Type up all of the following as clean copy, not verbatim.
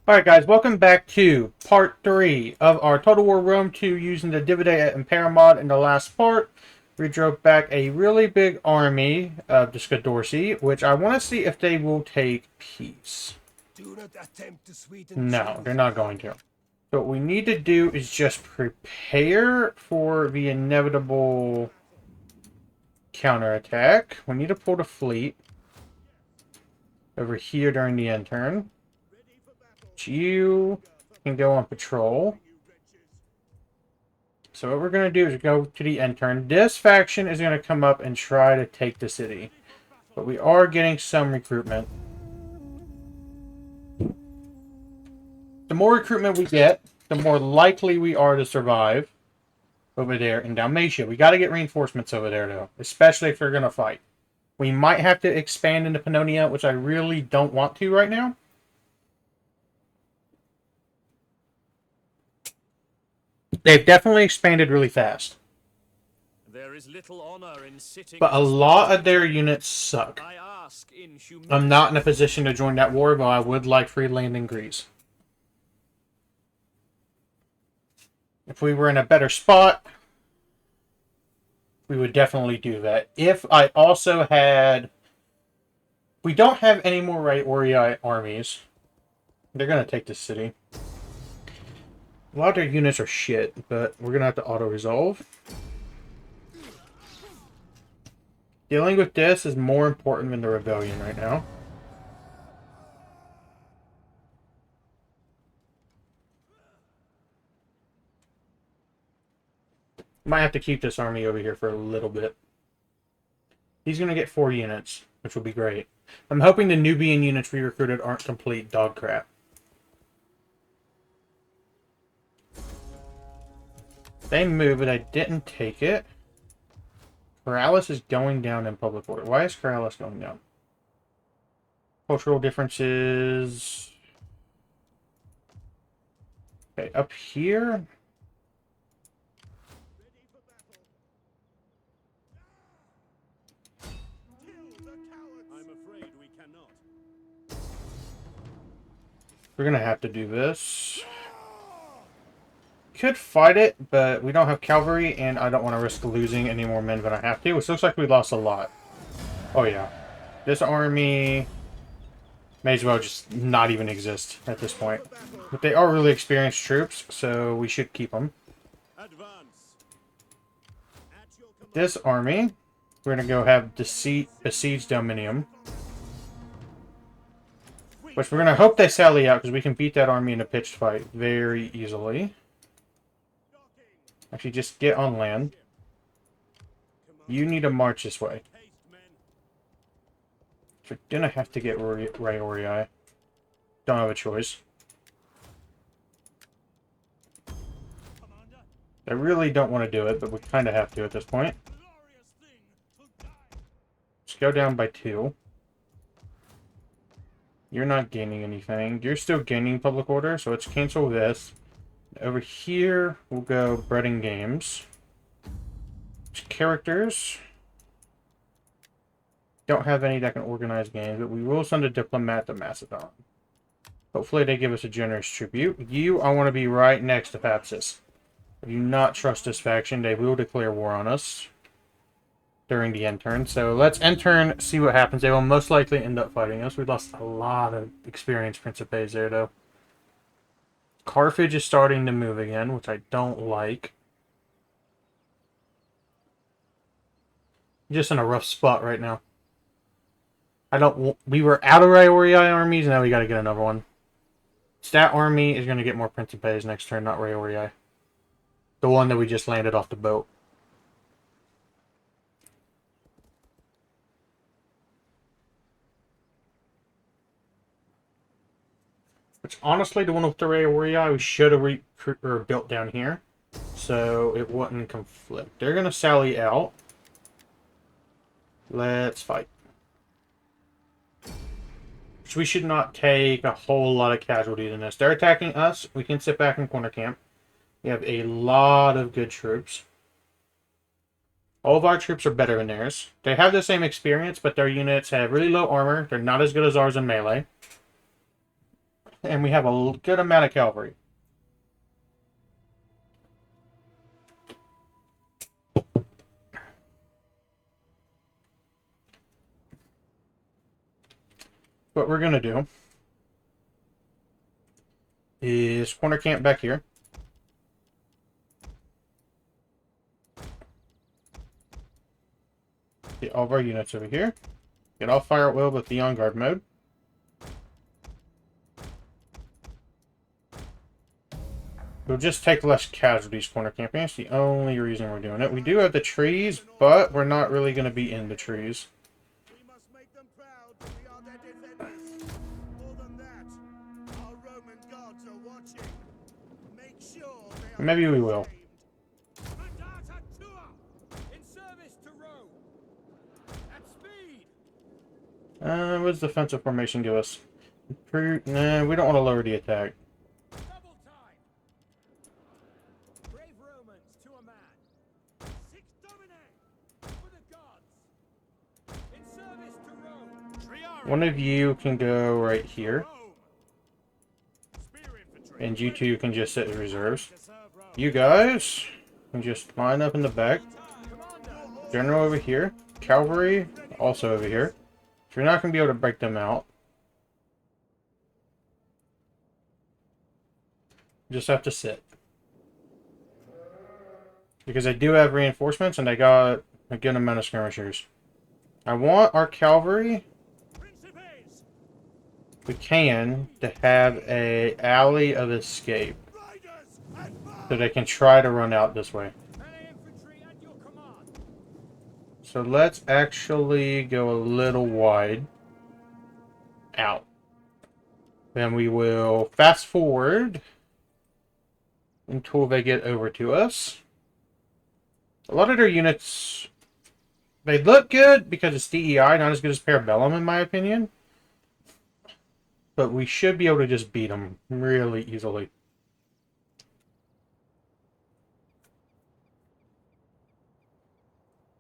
Alright guys, welcome back to part 3 of our Total War Rome 2 using the Dividend at Impera mod. In the last part, we drove back a really big army of the Scadorsi, which I want to see if they will take peace. Do not attempt to sweeten No, they're not going to. So what we need to do is just prepare for the inevitable counterattack. We need to pull the fleet over here during the end turn. You can go on patrol. So what we're going to do is go to the end turn. This faction is going to come up and try to take the city. But we are getting some recruitment. The more recruitment we get, the more likely we are to survive over there in Dalmatia. We got to get reinforcements over there, though. Especially if we're going to fight. We might have to expand into Pannonia, which I really don't want to right now. They've definitely expanded really fast. There is little honor in sitting, but a lot of their units suck. I'm not in a position to join that war, but I would like free land in Greece. If we were in a better spot, we would definitely do that. If I also had... We don't have any more Raiori armies. They're going to take this city. A lot of their units are shit, but we're going to have to auto-resolve. Dealing with this is more important than the rebellion right now. Might have to keep this army over here for a little bit. He's going to get 4 units, which will be great. I'm hoping the Nubian units we recruited aren't complete dog crap. They moved, but I didn't take it. Corrales is going down in public order. Why is Corrales going down? Cultural differences. Okay, up here. I'm afraid we cannot. We're gonna have to do this. Could fight it, but we don't have cavalry, and I don't want to risk losing any more men than I have to. Which looks like we lost a lot. Oh yeah, this army may as well just not even exist at this point. But they are really experienced troops, so we should keep them. This army, we're gonna go have besiege Dominium, which we're gonna hope they sally out because we can beat that army in a pitched fight very easily. Actually, just get on land. You need to march this way. We're gonna have to get Raiori. Don't have a choice. I really don't want to do it, but we kind of have to at this point. Let's go down by 2. You're not gaining anything. You're still gaining public order, so let's cancel this. Over here, we'll go bread and games. Characters. Don't have any that can organize games, but we will send a diplomat to Macedon. Hopefully they give us a generous tribute. I want to be right next to Papsis. I do not trust this faction. They will declare war on us during the end turn. So let's end turn, see what happens. They will most likely end up fighting us. We lost a lot of experienced Principes there, though. Carthage is starting to move again, which I don't like. Just in a rough spot right now. We were out of Raiori armies, now we gotta get another one. Stat army is gonna get more Principes next turn, not Raiori. The one that we just landed off the boat. Which, honestly, the one with the Raiori we should have built down here. So it wouldn't conflict. They're gonna sally out. Let's fight. So we should not take a whole lot of casualties in this. They're attacking us. We can sit back in corner camp. We have a lot of good troops. All of our troops are better than theirs. They have the same experience, but their units have really low armor. They're not as good as ours in melee. and we have a good amount of cavalry. What we're going to do is corner camp back here. Get all of our units over here. Get all fire at will with the on guard mode. We'll just take less casualties corner camping. That's the only reason we're doing it. We do have the trees, but we're not really going to be in the trees. We must make them proud that we are their defenders. More than that, our Roman gods are watching. Make sure they are Maybe we will. In service to Rome. At speed. What does defensive formation give us? Nah, we don't want to lower the attack. Double time. Brave Romans to a man. Six domine. For the gods. In service to Rome. Triare. One of you can go right here, Rome. Spear infantry. and you two can just sit as reserves. To serve Rome. You guys can just line up in the back. Commander. General over here. Cavalry also over here. So you're not going to be able to break them out. You just have to sit. Because I do have reinforcements and I got a good amount of skirmishers. I want our cavalry, Principes. if we can, to have a alley of escape. riders and march. So they can try to run out this way. Melee infantry at your command. So let's actually go a little wide out. Then we will fast forward until they get over to us. A lot of their units, they look good because it's DEI, not as good as Parabellum in my opinion. But we should be able to just beat them really easily.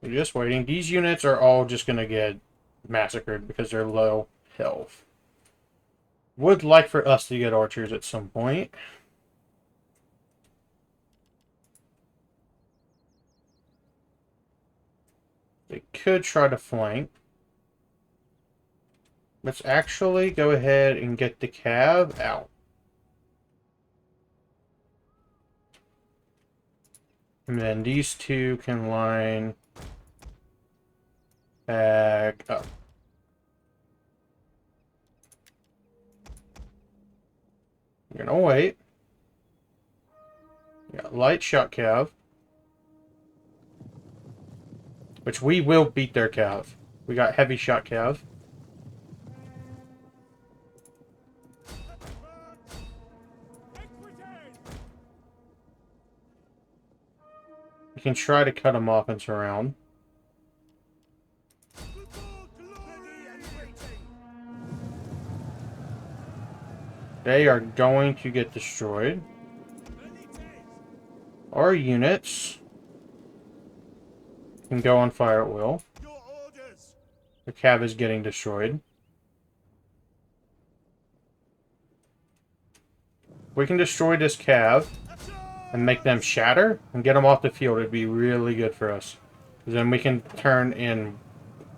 We're just waiting. These units are all just going to get massacred because they're low health. Would like for us to get archers at some point. They could try to flank. Let's actually go ahead and get the cav out. And then these two can line back up. We're gonna wait. We got light shot cav, which we will beat their cav. We got heavy shot cav. You can try to cut them off and surround. They are going to get destroyed. Our units can go on fire at will. Your orders. The cav is getting destroyed. We can destroy this cav and make them shatter and get them off the field. It'd be really good for us. Then we can turn and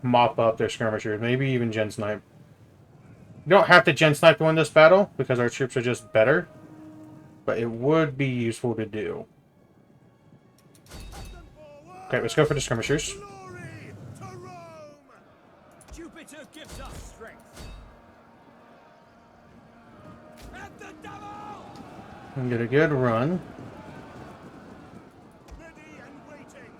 mop up their skirmishers. Maybe even gen snipe. You don't have to gen snipe to win this battle because our troops are just better. But it would be useful to do. Okay, let's go for the skirmishers. Glory to Rome. Jupiter gives us strength. At the devil! And get a good run. Ready and waiting.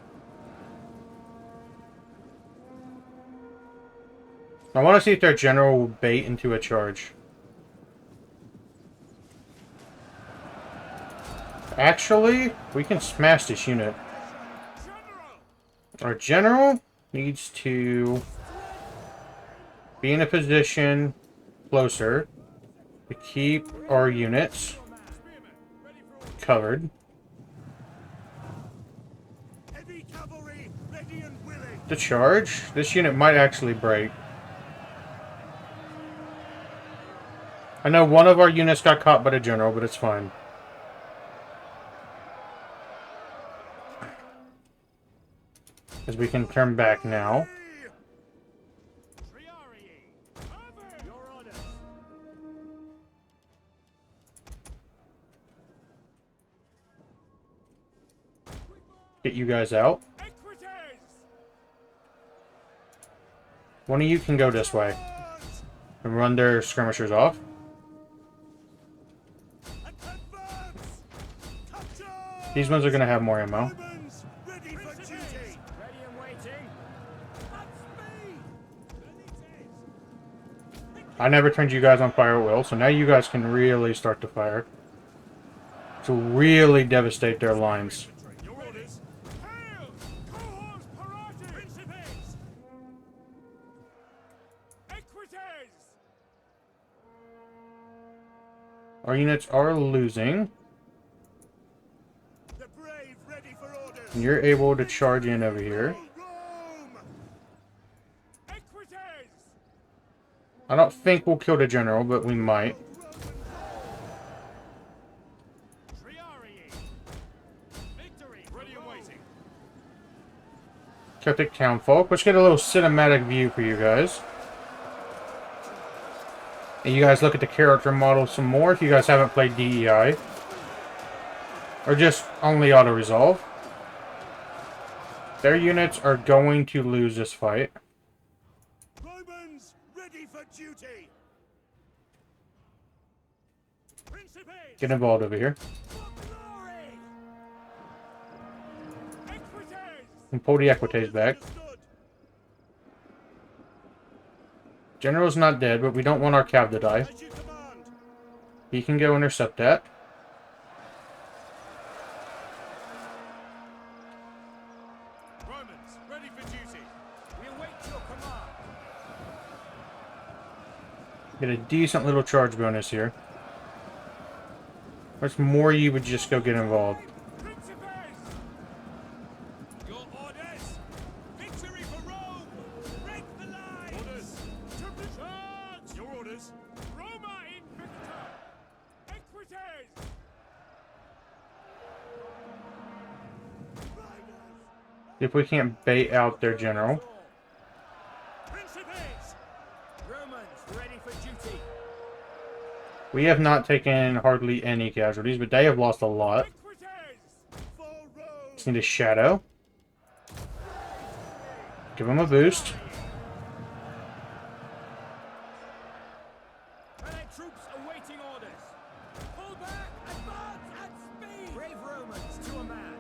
I want to see if their general will bait into a charge. Actually, we can smash this unit. Our general needs to be in a position closer to keep our units covered. Heavy cavalry ready and willing. To charge. This unit might actually break. I know one of our units got caught by the general, but it's fine. Because we can turn back now. Your orders. Get you guys out. Equites! One of you can go this way and run their skirmishers off. These ones are going to have more ammo. Romans, ready for duty. Ready and waiting. At speed! I never turned you guys on fire at will, so now you guys can really start to fire. To really devastate their lines. Your orders. Hail! Cohorts parati! Principes! Equites! Our units are losing. The brave ready for orders. And you're able to charge in over here. Rome! Equites! I don't think we'll kill the general, but we might. Triarii! Victory! Ready and waiting. Celtic townfolk. Let's get a little cinematic view for you guys. And you guys look at the character model some more if you guys haven't played DEI. Or just only auto-resolve. Their units are going to lose this fight. Romans, ready for duty. Principes! Get involved over here. For glory! Equites! And pull the Equites back. Understood. General's not dead, but we don't want our cav to die. As you command. He can go intercept that. Romans, ready for duty. We await your command. Get a decent little charge bonus here. There's more you would just go get involved. Principes! Your orders! Victory for Rome! Break the line! Orders! To the charge! Your orders! Roma in victor! Equites! If we can't bait out their general. Principes! Romans, ready for duty. We have not taken hardly any casualties, but they have lost a lot. Equites! For Rome. Just need a shadow. Give them a boost. Allied troops awaiting orders. Pull back! Advance at speed! Brave Romans to a man.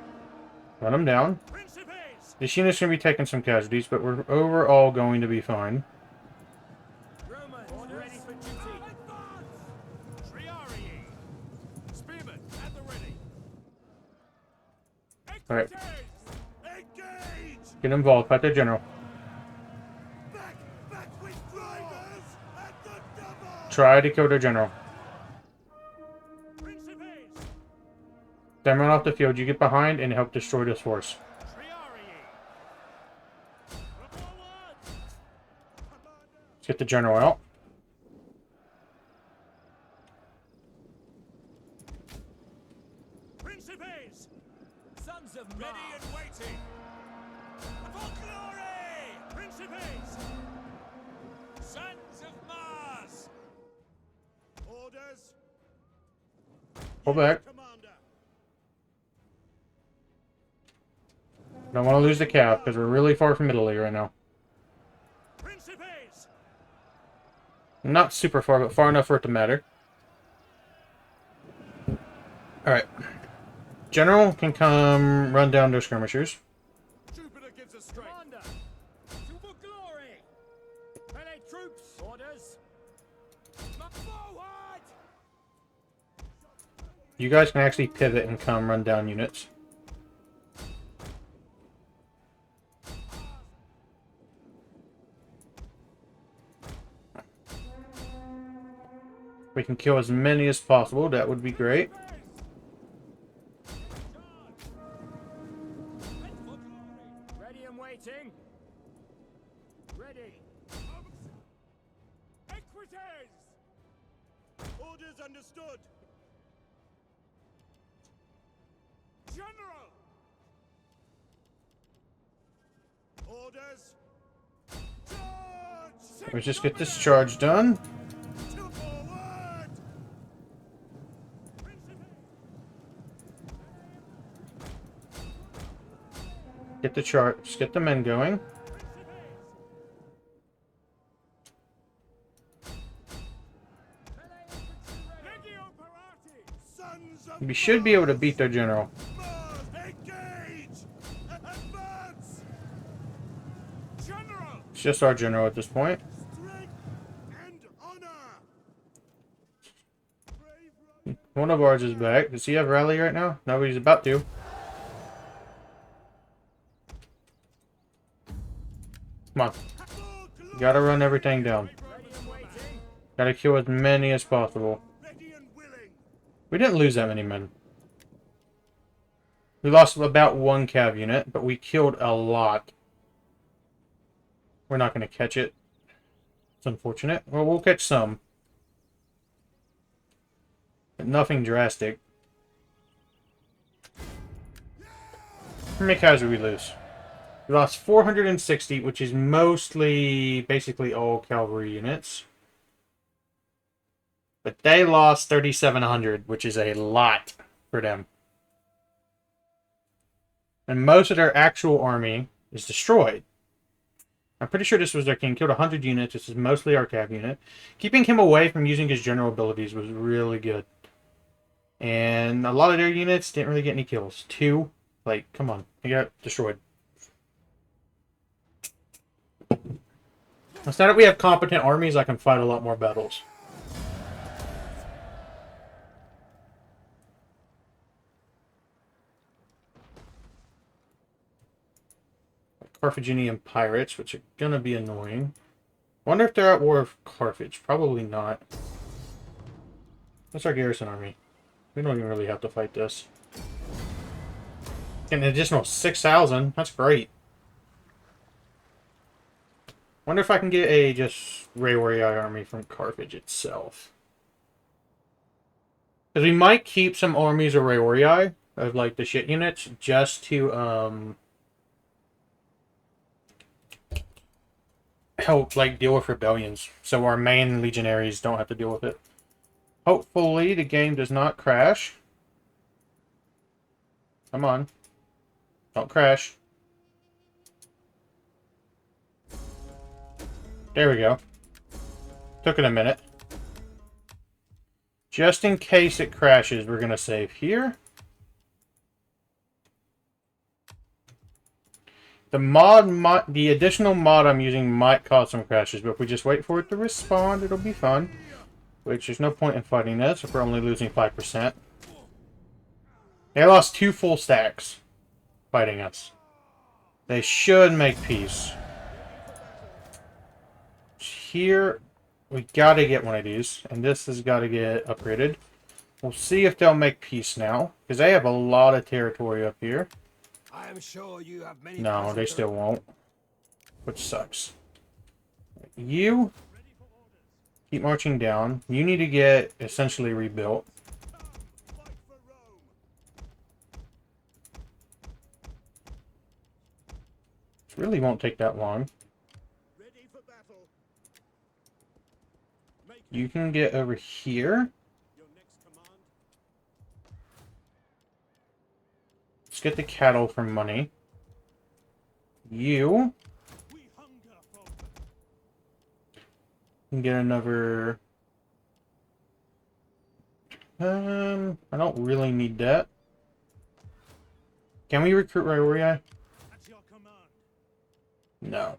Run them down. Principes! This unit's going to be taking some casualties, but we're overall going to be fine. Romans, ready for duty. Advance! Triarii! Spearmen, at the ready. Alright. Equites! Engage. Get involved. Fight their general. Back with drivers at the double. Try to kill their general. Principes! Then run off the field. You get behind and help destroy this force. Triarii! Forward! Let's get the general out. Principes! Sons of ready and waiting! For glory! Principes! Sons of Mars! Orders. Pull back. Commander. Don't want to lose the cap because we're really far from Italy right now. Principes! Not super far, but far enough for it to matter. Alright. General can come run down their skirmishers. Jupiter gives us strength. Commander! To for glory! Allied troops! Orders! Forward! You guys can actually pivot and come run down units. We can kill as many as possible. That would be great. Ready and waiting. Ready. Equites! Understood. General! Orders. Charge! Let's just get this charge done. To forward. Get the charge. Get the men going. Legio Parati! Sons of We should be able to beat their general. Mars, engage! Advance! General! It's just our general at this point. Strength and honor! Brave One of ours is back. Does he have rally right now? No, he's about to. Come on. Gotta run everything down. Gotta kill as many as possible. ready and willing. We didn't lose that many men. We lost about one cav unit, but we killed a lot. We're not going to catch it. It's unfortunate. Well, we'll catch some. But nothing drastic. How many calves did we lose? We lost 460, which is mostly, basically all cavalry units. But they lost 3,700, which is a lot for them. And most of their actual army is destroyed. I'm pretty sure this was their king. Killed 100 units. This is mostly our cav unit. Keeping him away from using his general abilities was really good. And a lot of their units didn't really get any kills. 2. Like, come on. They got destroyed. It's not that we have competent armies, I can fight a lot more battles. Carthaginian pirates, which are gonna be annoying. Wonder if they're at war with Carthage. Probably not. That's our garrison army. We don't even really have to fight this. Get an additional 6,000. That's great. Wonder if I can get a just Realism army from Carthage itself. Because we might keep some armies of Realism, of like the shit units, just to help like deal with rebellions. So our main legionaries don't have to deal with it. Hopefully the game does not crash. Come on. Don't crash. There we go. Took it a minute. Just in case it crashes, we're going to save here. The additional mod I'm using might cause some crashes, but if we just wait for it to respond, it'll be fun. Which, there's no point in fighting this if we're only losing 5%. They lost 2 full stacks fighting us. They should make peace. Here, we gotta get one of these, and this has got to get upgraded. We'll see if they'll make peace now, because they have a lot of territory up here. I am sure you have many. No, they still won't, which sucks. You keep marching down. You need to get essentially rebuilt. Fight for Rome. It really won't take that long. Ready for battle. You can get over here. Your next command? Let's get the cattle for money. You We hunger for can get another... I don't really need that. Can we recruit Realism? at your command. No.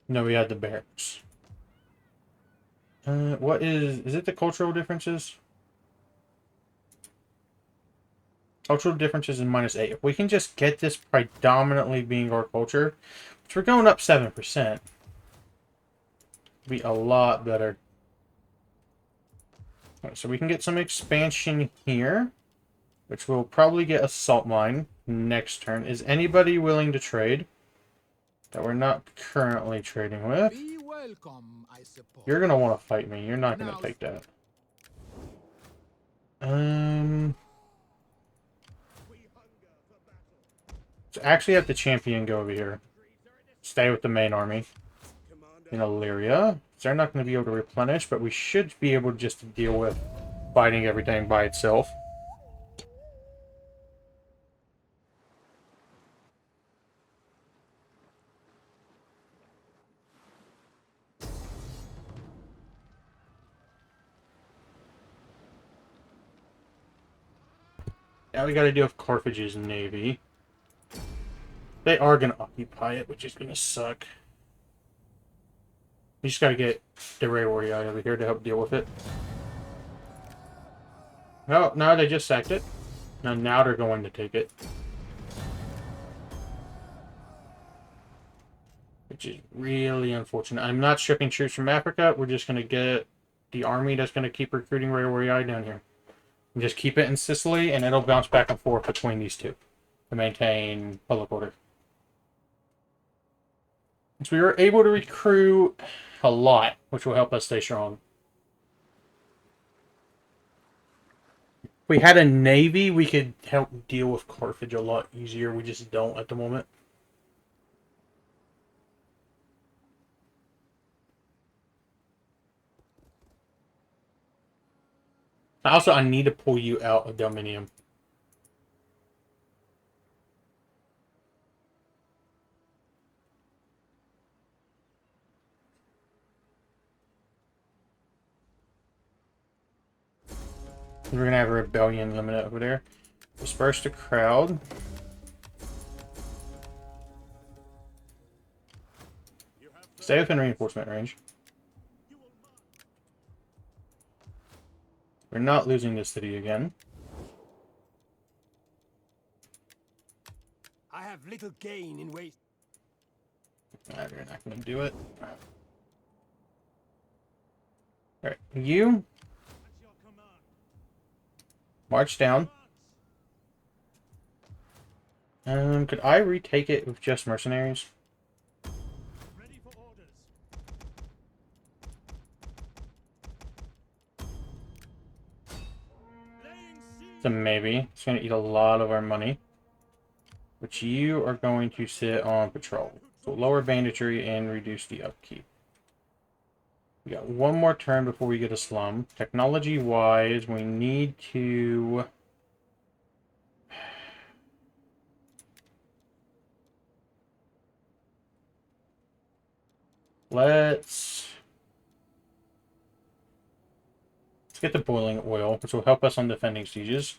No, we had the barracks. What is it the cultural differences? Cultural differences is -8. If we can just get this predominantly being our culture, which we're going up 7%, be a lot better. Alright, so we can get some expansion here, which will probably get a salt mine next turn. Is anybody willing to trade that we're not currently trading with? Be welcome, I suppose. You're going to want to fight me. You're not going to take that. So actually have the champion go over here. Stay with the main army. In Illyria. They're not going to be able to replenish, but we should be able just to deal with fighting everything by itself. Now we got to deal with Carthage's navy. They are going to occupy it, which is going to suck. We just got to get the railway out over here to help deal with it. Oh, no, they just sacked it. Now they're going to take it. Which is really unfortunate. I'm not shipping troops from Africa. We're just going to get the army that's going to keep recruiting railway down here. And just keep it in Sicily, and it'll bounce back and forth between these two to maintain public order. So we were able to recruit a lot, which will help us stay strong. If we had a navy, we could help deal with Carthage a lot easier. We just don't at the moment. Also, I need to pull you out of Dominium. We're going to have a rebellion limit over there. Disperse the crowd. Stay within reinforcement range. We're not losing this city again. I have little gain in waste. You're not going to do it. Alright, you march down. Could I retake it with just mercenaries? Ready for orders. So maybe. It's going to eat a lot of our money. But you are going to sit on patrol. So lower banditry and reduce the upkeep. We got one more turn before we get a slum. Technology-wise, we need to... Let's get the boiling oil, which will help us on defending sieges.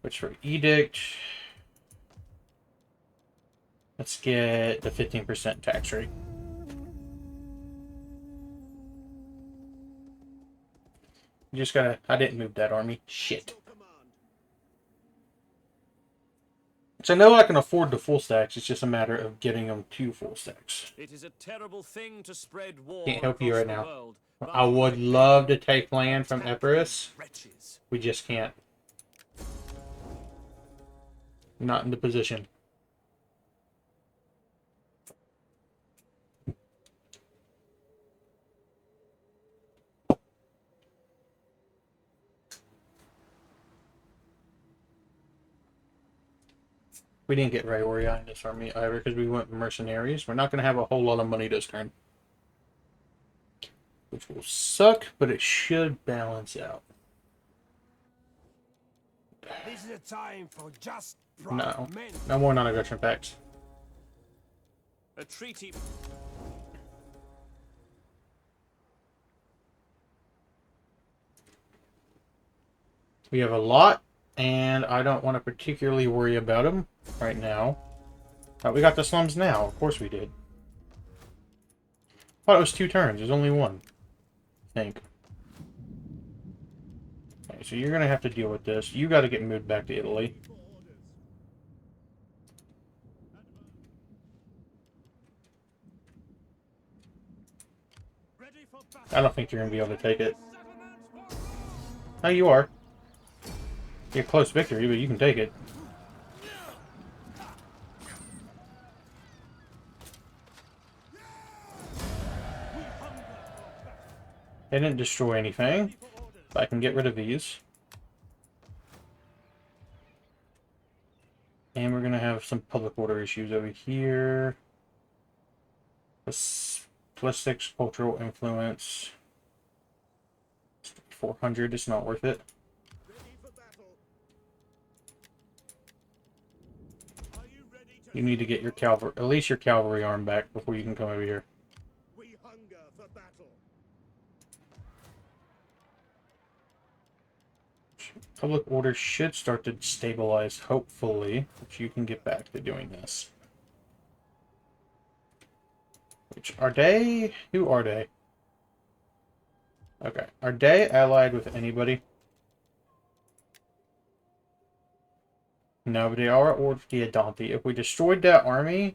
Which for edict... Let's get the 15% tax rate. You just gotta... I didn't move that army. Shit. So I know I can afford the full stacks. It's just a matter of getting them to full stacks. It is a terrible thing to spread war. Can't help you across right the now. world, I would love to take land from Epirus. wretches. We just can't. Not in the position. We didn't get Rayoria in this army either because we went mercenaries. We're not going to have a whole lot of money this turn. Which will suck, but it should balance out. This is a time for just No. men. No more non-aggression pacts. A treaty. We have a lot, and I don't want to particularly worry about them right now. We got the slums now. Of course we did. Thought it was 2 turns. There's only 1. I think. Okay, so you're going to have to deal with this. You got to get moved back to Italy. I don't think you're going to be able to take it. No, you are. Get a close victory, but you can take it. They didn't destroy anything. But I can get rid of these. And we're gonna have some public order issues over here. +6 cultural influence. 400, it's not worth it. Ready for battle. Are you ready to You need to get your cavalry, at least your cavalry arm back before you can come over here. We hunger for battle. Public order should start to stabilize, hopefully, if you can get back to doing this. Which, are they? Who are they? Okay. Are they allied with anybody? No, but they are at war with the Adonti. If we destroyed that army,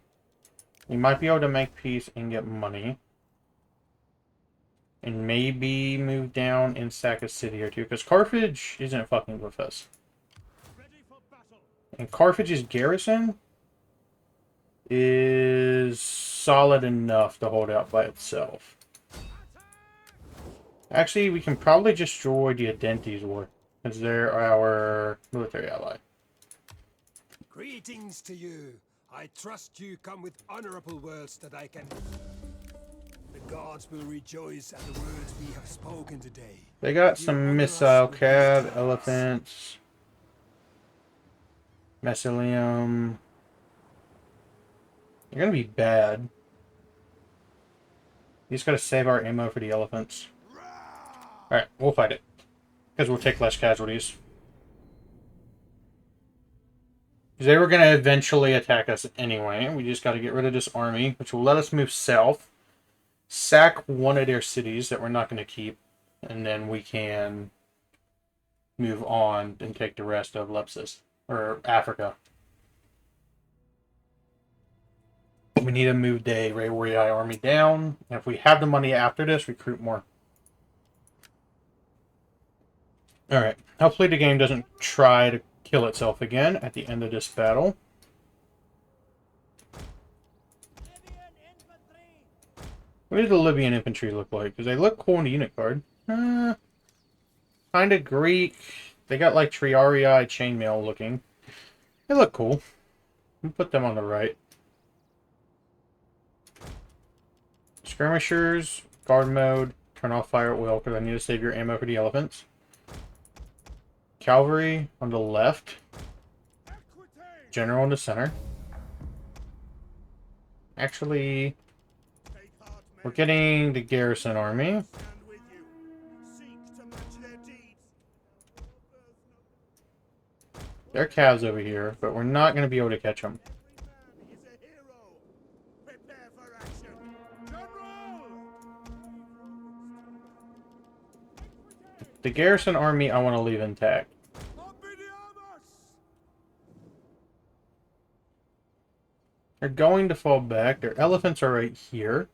we might be able to make peace and get money. And maybe move down and sack a city or two. Because Carthage isn't fucking with us. Ready for battle. And Carthage's garrison is solid enough to hold out by itself. Actually, we can probably destroy the Adonti's war. Because they're our military ally. Greetings to you. I trust you come with honorable words that I can... The gods will rejoice at the words we have spoken today. They got some missile cab, elephants, mycelium. They're gonna be bad. You just gotta save our ammo for the elephants. Alright, we'll fight it. Because we'll take less casualties. Because they were gonna eventually attack us anyway. We just gotta get rid of this army, which will let us move south. Sack one of their cities that we're not going to keep, and then we can move on and take the rest of Lepsis, or Africa. We need to move the Railway army down, and if we have the money after this, recruit more. Alright, hopefully the game doesn't try to kill itself again at the end of this battle. What does the Libyan infantry look like? Because they look cool in the unit card. Kind of Greek. They got like Triarii chainmail looking. They look cool. We'll put them on the right. Skirmishers, guard mode, turn off fire at will because I need to save your ammo for the elephants. Cavalry on the left. General in the center. Actually... we're getting the garrison army. Stand with you. Seek to match their deeds. They're calves over here, but we're not going to be able to catch them. Every man is a hero. Prepare for action. General! The garrison army I want to leave intact. They're going to fall back. Their elephants are right here.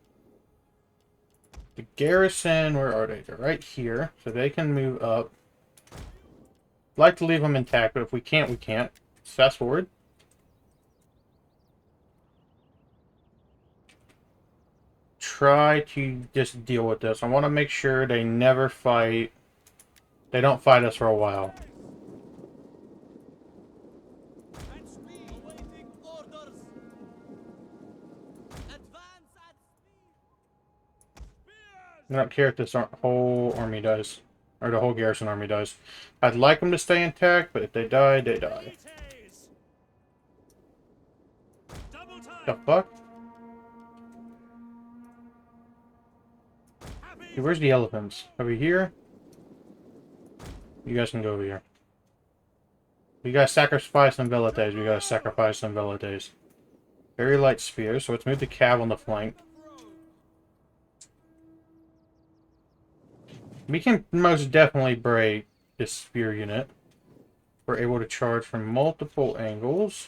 The garrison, where are they? They're right here, so they can move up. I'd like to leave them intact, but if we can't, we can't. Let's fast forward. Try to just deal with this. I want to make sure they never fight. They don't fight us for a while. I don't care if this whole army dies. Or the whole garrison army dies. I'd like them to stay intact, but if they die, they die. The fuck? Hey, where's the elephants? Over here? You guys can go over here. We gotta sacrifice some velites. We gotta sacrifice some velites. Very light spears, so let's move the cav on the flank. We can most definitely break this spear unit. We're able to charge from multiple angles.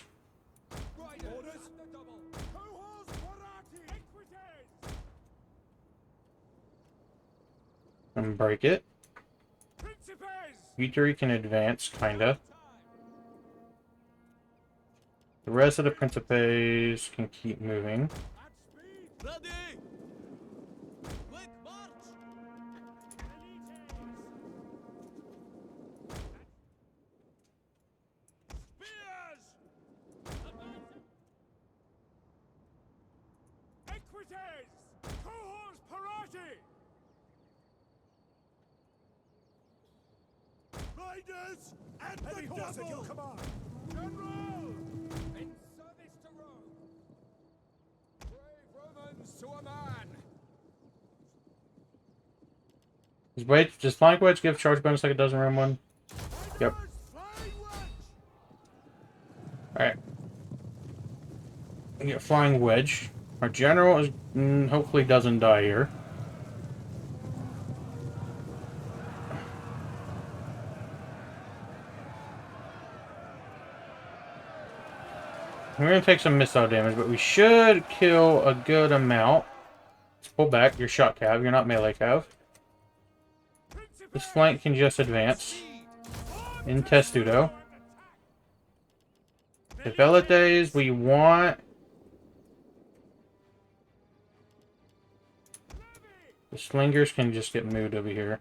And break it. You three can advance, kinda. The rest of the Principes can keep moving. Riders and Heavy the horse at your double! command. General! In service to Rome! Brave Romans to a man! Does flank wedge give charge bonus like it does in round 1? Yep. Riders, flying wedge! Alright. We get flying wedge. Our general is hopefully doesn't die here. We're going to take some missile damage, but we should kill a good amount. Let's pull back. You're shot cav. You're not melee cav. This flank can just advance. In testudo. The Velites, we want... The slingers can just get moved over here.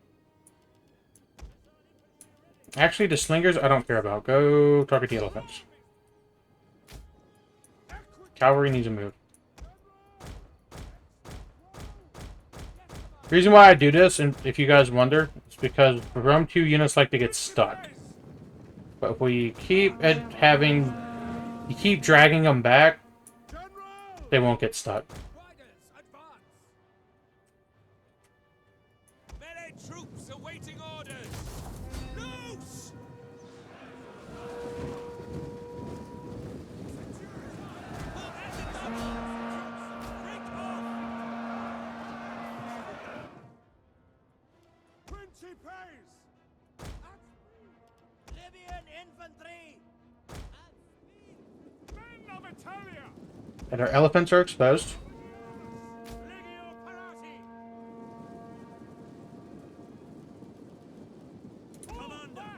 Actually, the slingers I don't care about. Go target the elephants. Cavalry needs a move. The reason why I do this, and if you guys wonder, is because Rome 2 units like to get stuck. But if we keep you keep dragging them back, they won't get stuck. Riders, advance! Melee troops awaiting orders! Loose! Break off! Principes! Libyan infantry! Men of Italia! And our elephants are exposed. Legio Parati! Commander!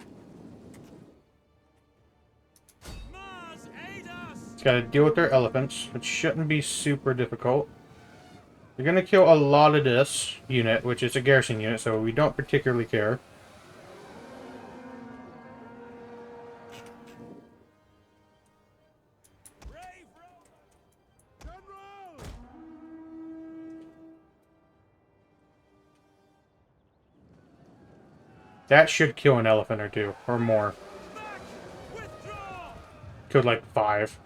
Mars, aid us! It's got to deal with their elephants, which shouldn't be super difficult. We're going to kill a lot of this unit, which is a garrison unit, so we don't particularly care. Brave Rome! General! That should kill an elephant or two, or more. Back! Withdraw! Killed like 5.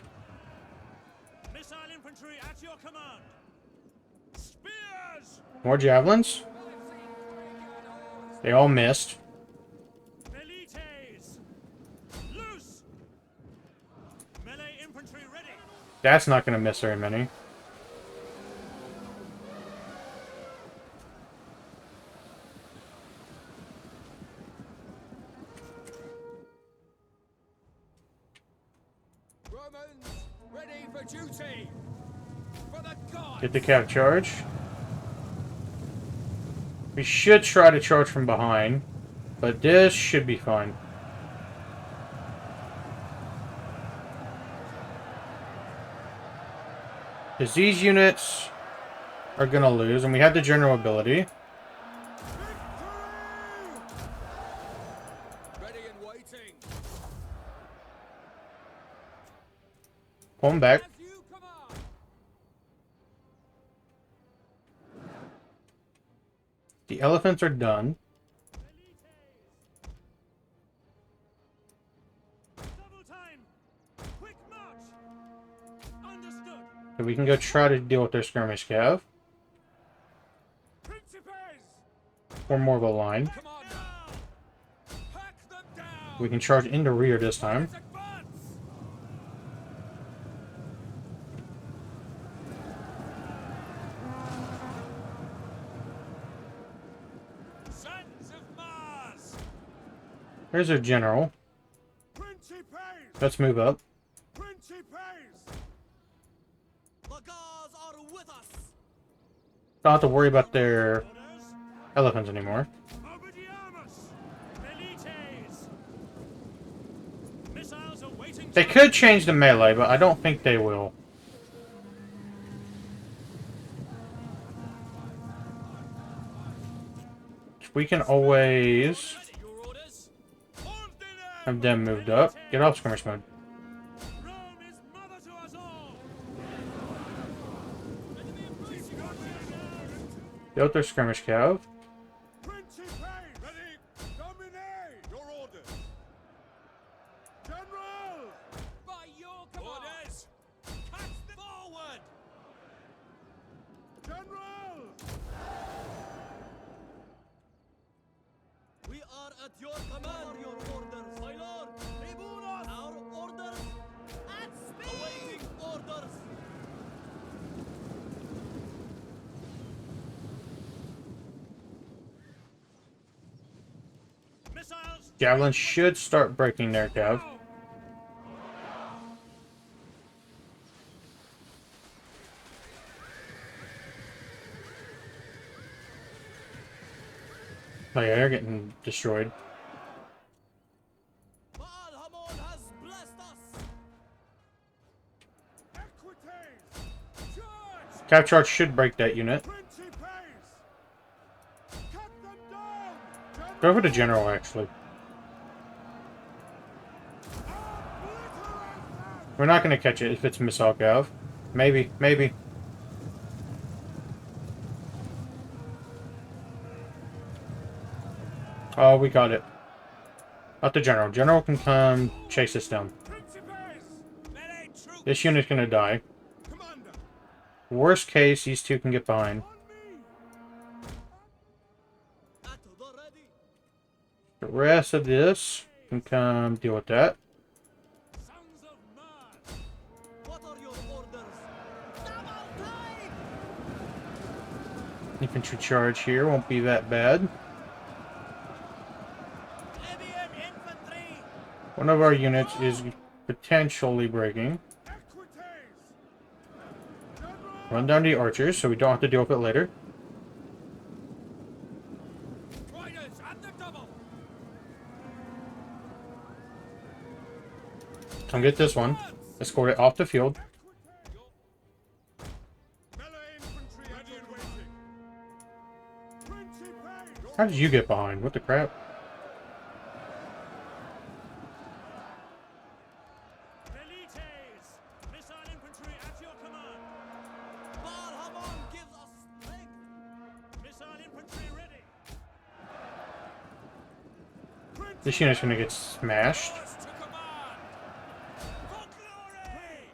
Missile infantry at your command! Spears! More javelins. They all missed. Velites! Loose! Melee infantry ready! That's not going to miss very many. Romans, ready for duty! For the gods! Get the cav charge. We should try to charge from behind, but this should be fine. Because these units are going to lose, and we have the general ability. Ready and waiting! Pull them back. As you command! The elephants are done. Double time! Quick march! Understood! So we can go try to deal with their skirmish cav. Principes! Or more of a line. Come on now! Hack them down! We can charge into rear this time. Let's advance! Sons of Mars! Here's our general. Principes! Let's move up. Principes! The gods are with us! Don't have to worry about their Orders! elephants anymore. Obediamus! Velites! Missiles awaiting They could change the melee, but I don't think they will. We can always Your orders? have them moved up. Get off skirmish mode. Rome is mother to us all! Deal with their skirmish cav. Principes! Ready! Domine! Your orders! Javelin should start breaking there, Cav. Oh yeah, they're getting destroyed. Baal Hamon has blessed us. Equites! Charge! Cav charge should break that unit. Principes! Cut them down! Go for the general, actually. We're not going to catch it if it's missile, Cav. Maybe, maybe. Oh, we got it. Not the general. General can come chase us down. Principes! Melee troops. This unit's going to die. Commander! Worst case, these two can get behind. On me! Battle ready. The rest of this can come deal with that. Sons of Mars! What are your orders? Double time. Infantry charge here won't be that bad. Libyan infantry. One of our units is potentially breaking. Equites! General! Run down the archers so we don't have to deal with it later. Riders at the double! Come get this one. Escort it off the field. Melee infantry ready and waiting! Principes! How did you get behind? What the crap? Velites! Missile infantry at your command! Baal Hamon gives us strength. Missile infantry ready! This unit's gonna get smashed. Orders to command! For glory!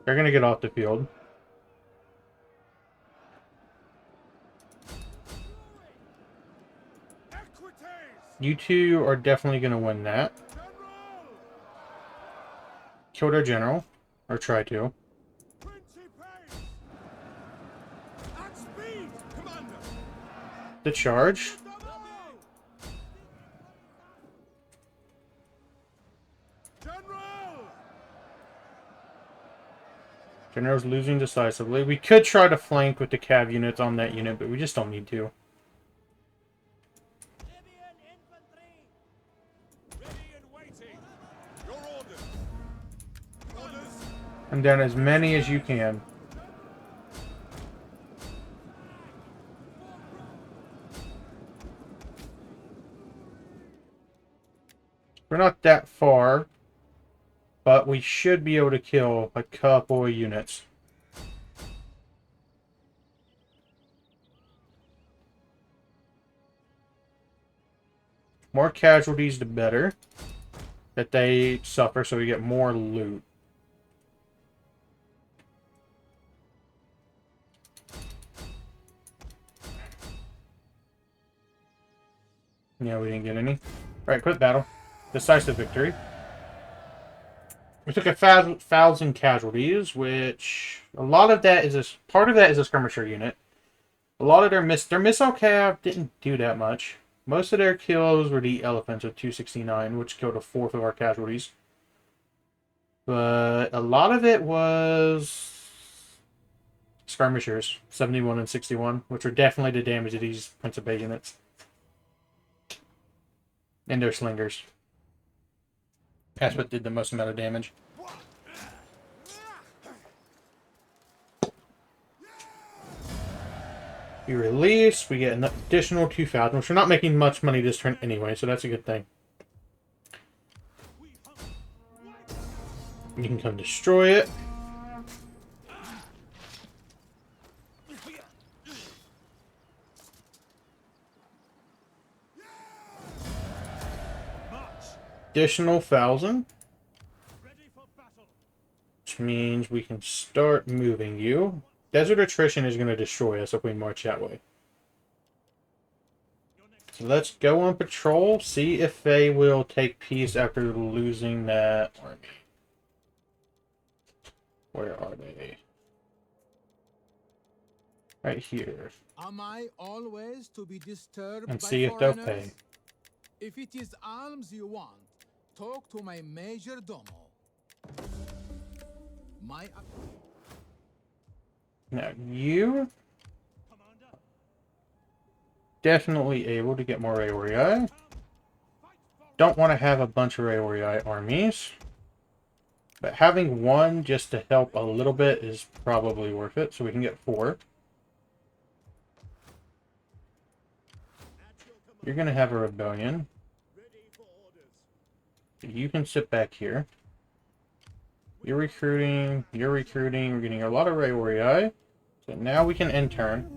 They're gonna get off the field. Equites! You two are definitely gonna win that. General! Kill their general. Or try to. Principes! At speed! Commander! The charge. Double! General! General's losing decisively. We could try to flank with the cav units on that unit, but we just don't need to. Libyan infantry. Ready and waiting! Your orders! Orders! And down as many as you can. We're not that far, but we should be able to kill a couple of units. More casualties, the better. That they suffer, so we get more loot. Yeah, we didn't get any. Alright, quit battle. Decisive victory. We took 1,000 casualties, which a lot of that is part of that is a skirmisher unit. A lot of their missile cav didn't do that much. Most of their kills were the elephants with 269, which killed a fourth of our casualties. But a lot of it was skirmishers, 71 and 61, which were definitely the damage of these Principe units. And their slingers. That's what did the most amount of damage. We release, we get an additional 2,000, which we're not making much money this turn anyway, so that's a good thing. You can come destroy it. Additional 1,000. Ready for battle! Which means we can start moving you. Desert attrition is going to destroy us if we march that way. So let's go on patrol, see if they will take peace after losing that army. Where are they? Right here. Am I always to be disturbed And by see if they'll foreigners? pay. If it is alms you want, talk to my major domo. My Now, you definitely able to get more Aori. Don't want to have a bunch of Aori armies. But having one just to help a little bit is probably worth it. So we can get 4. You're going to have a rebellion. You can sit back here. You're recruiting. We're getting a lot of Aori. So now we can intern.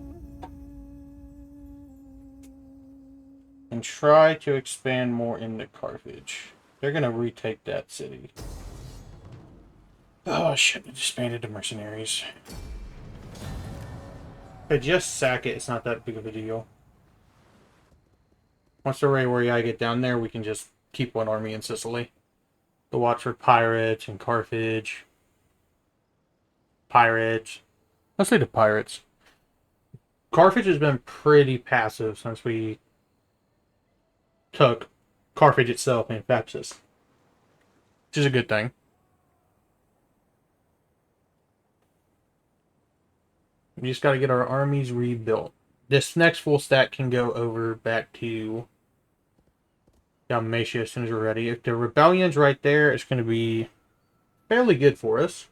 And try to expand more into Carthage. They're going to retake that city. Oh, shit. It expanded to mercenaries. If I just sack it, it's not that big of a deal. Once the Aori get down there, we can just keep one army in Sicily. To watch for pirates in Carthage. Pirates. Let's say the pirates. Carthage has been pretty passive since we took Carthage itself and Thapsus. Which is a good thing. We just got to get our armies rebuilt. This next full stack can go over back to Dalmatia as soon as we're ready. If the rebellion's right there, it's going to be fairly good for us.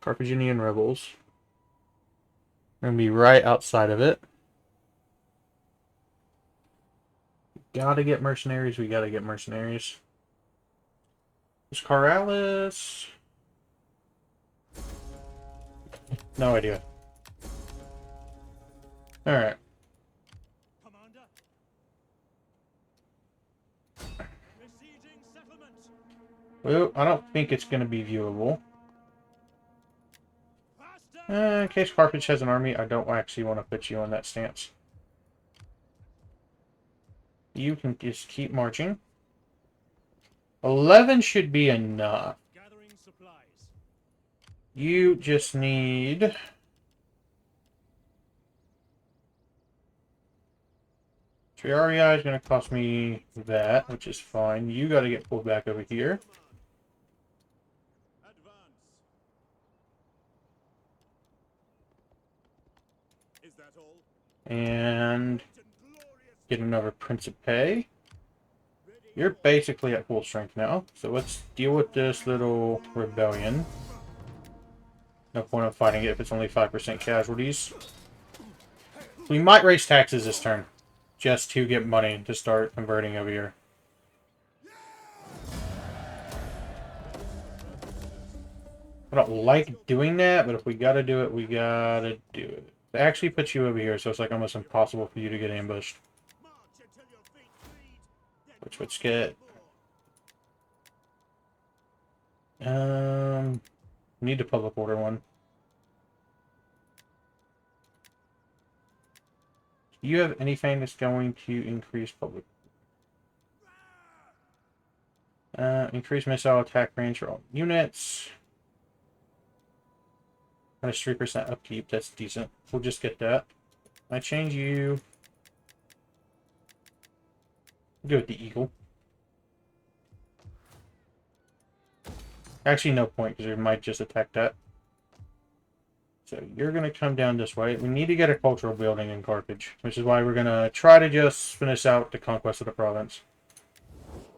Carthaginian rebels. We're going to be right outside of it. Gotta get mercenaries. We gotta get mercenaries. Is Corrales? No idea. Alright. Commander. Besieging settlement. Well, I don't think it's going to be viewable. Faster. In case Carthage has an army, I don't actually want to put you on that stance. You can just keep marching. 11 should be enough. Gathering supplies. You just need... Triarii is going to cost me that, which is fine. You got to get pulled back over here. Advance. Is that all? And get another Principe. You're basically at full strength now. So let's deal with this little rebellion. No point in fighting it if it's only 5% casualties. We might raise taxes this turn. Just to get money to start converting over here. I don't like doing that, but if we gotta do it, we gotta do it. It actually puts you over here, so it's like almost impossible for you to get ambushed. Which let's get. Need a public order one. Do you have anything that's going to increase public? Increase missile attack range for all units. Minus 3% upkeep, that's decent. We'll just get that. I change you. Go with the eagle. Actually, no point, because we might just attack that. So you're going to come down this way. We need to get a cultural building in Carthage, which is why we're going to try to just finish out the conquest of the province.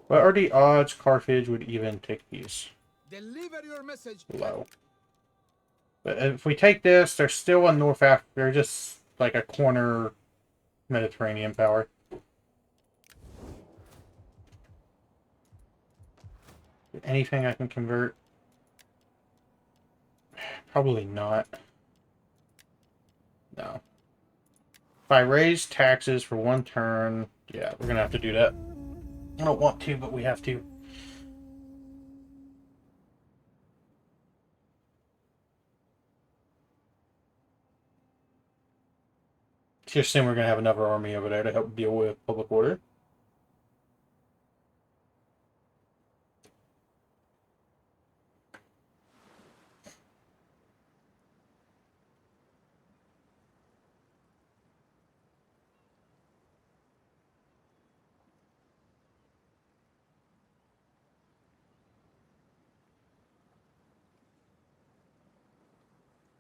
What are the odds Carthage would even take these? deliver your message. Low. But if we take this, they're still in North Africa. They're just like a corner Mediterranean power. Anything I can convert? Probably not. No. If I raise taxes for one turn, yeah, we're gonna have to do that. I don't want to, but we have to. Just assume we're gonna have another army over there to help deal with public order.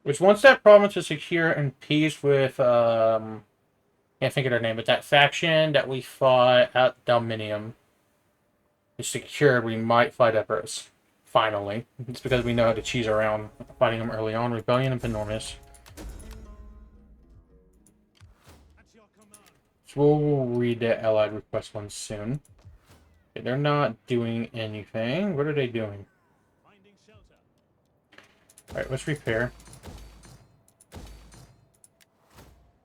Which once that province is secure and peace with can't think of their name, but that faction that we fought at Dominium is secured, we might fight Epirus. Finally. It's because we know how to cheese around fighting them early on. Rebellion of Enormous. So we'll read the Allied request one soon. Okay, they're not doing anything. What are they doing? Alright, let's repair.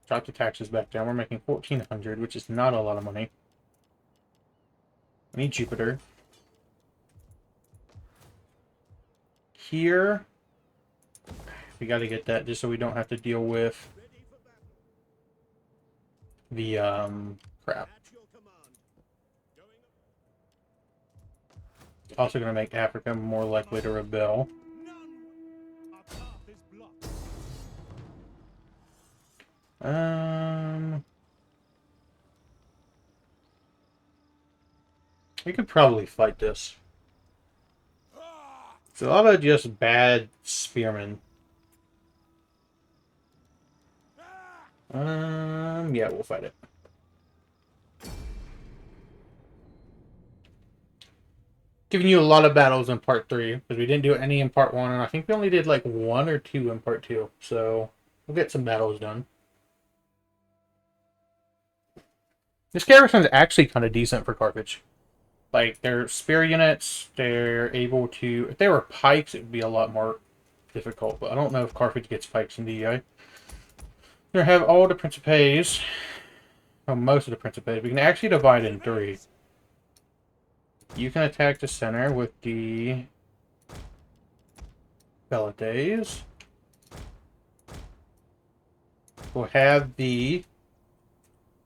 Drop the taxes back down. We're making 1,400, which is not a lot of money. We need Jupiter. Here, we got to get that just so we don't have to deal with the crap. Also going to make Africa more likely to rebel. We could probably fight this. It's a lot of just bad spearmen. Yeah, we'll fight it. Giving you a lot of battles in part 3, because we didn't do any in part 1, and I think we only did like 1 or 2 in part 2, so we'll get some battles done. This garrison is actually kind of decent for Carthage. Like, their spear units, they're able to... If they were pikes, it would be a lot more difficult, but I don't know if Carthage gets pikes in DEI. They have all the Principes. Well, most of the Principes. We can actually divide in 3. You can attack the center with the Velites. We'll have the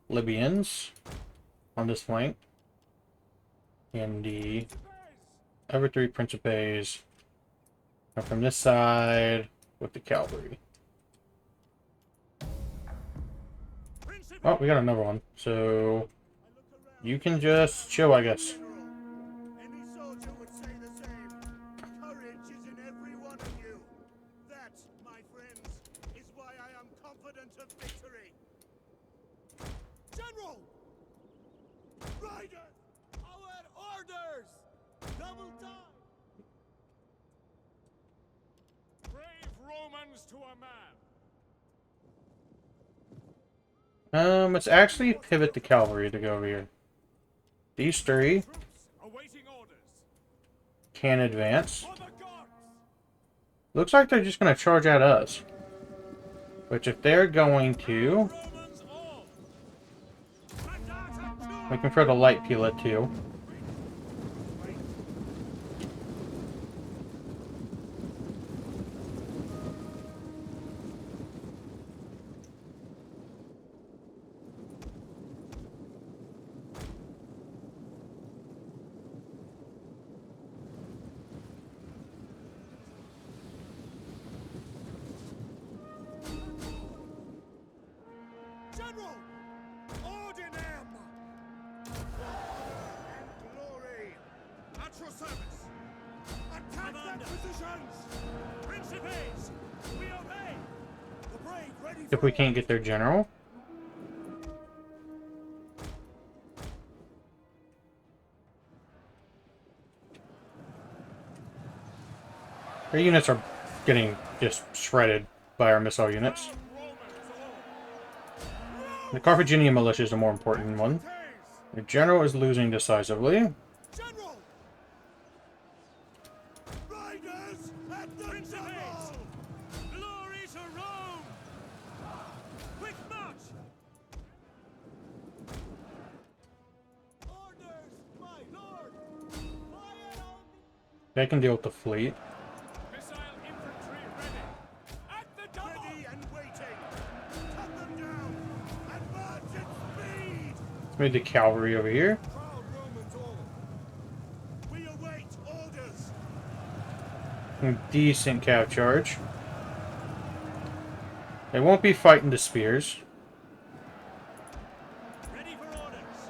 Libyans on this flank. And the other 3 Principes are from this side with the cavalry. Oh, we got another one. So you can just chill, I guess. Any soldier would say the same. Courage is in every one of you. That, my friends, is why I am confident of victory. General! Riders! Our orders! Double time! Brave Romans to a man. Let's actually pivot the cavalry to go over here. These 3 Awaiting orders. can advance. For the gods. Looks like they're just going to charge at us. Which if they're going to... Romans all. We can throw the light peel at 2. General! Ordinem! And glory! At your service. Attack their positions! Principes, we obey. The brave ready If we can't get their general. Their units are getting just shredded by our missile units. The Carthaginian militia is the more important one. The general is losing decisively. General! Riders at the double! Glory to Rome. Quick march. Orders, my lord! Fire on They can deal with the fleet. Missile infantry ready. At the double. ready and waiting! Cut them down! Advance at speed! Let's move the cavalry over here. Proud Romans all! We await orders! Decent cav charge. They won't be fighting the spears. Ready for orders.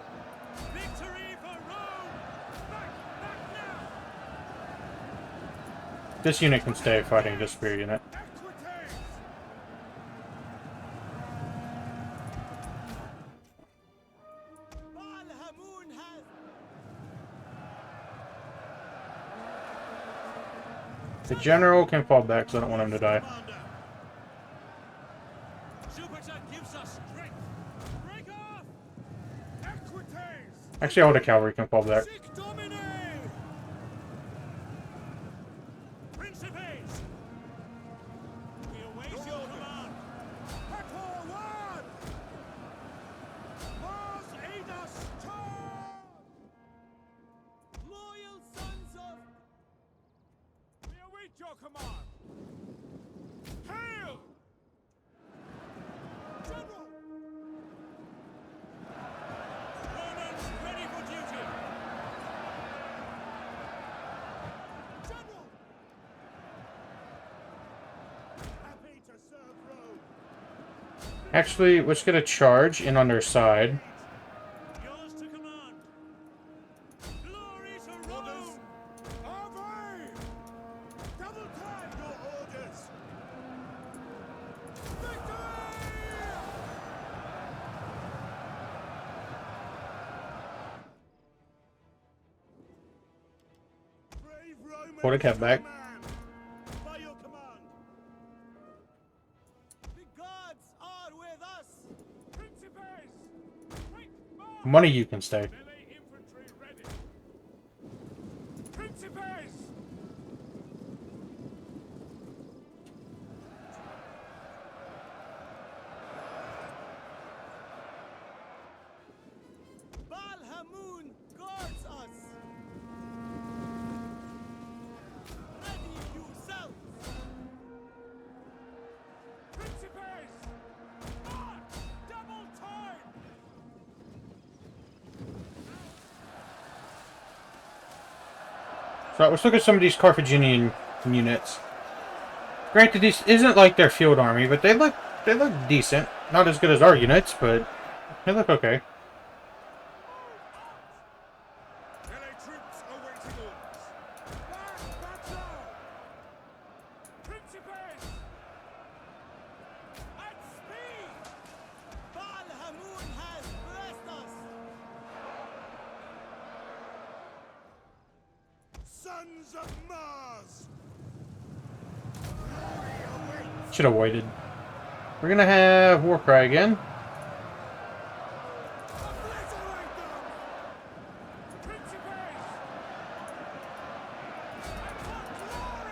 Victory for Rome. Back now. This unit can stay fighting the spear unit. Equites! The general can fall back, so I don't want him to die. Commander. Jupiter gives us strength. Break off! Equites! Actually, all the cavalry can fall back. Sic Domine! Principes! We await your command. Hathor one! Mars aid us! Turn! Loyal sons of... We await your command. Hail! General! Romans ready for duty. General! Happy to serve Rome. Actually, let's get a charge in on their side. Yours to command. Glory to Rome! Ave! Double time your orders. Brave Romans Pull the cap back. to man. By your command. The gods are with us! Principes! Quick march! One of you can stay. Melee infantry ready. Principes! Balhamun guards us! Ready yourselves! Principes! March! Double time! So let's look at some of these Carthaginian units. Granted, this isn't like their field army, but they look decent. Not as good as our units, but they look okay. Melee troops awaiting orders. Back battle! Principes! At speed! Balhamun has blessed us! Sons of Mars. Should have waited. We're gonna have Warcry again. Obliterate them. Principes! And for glory!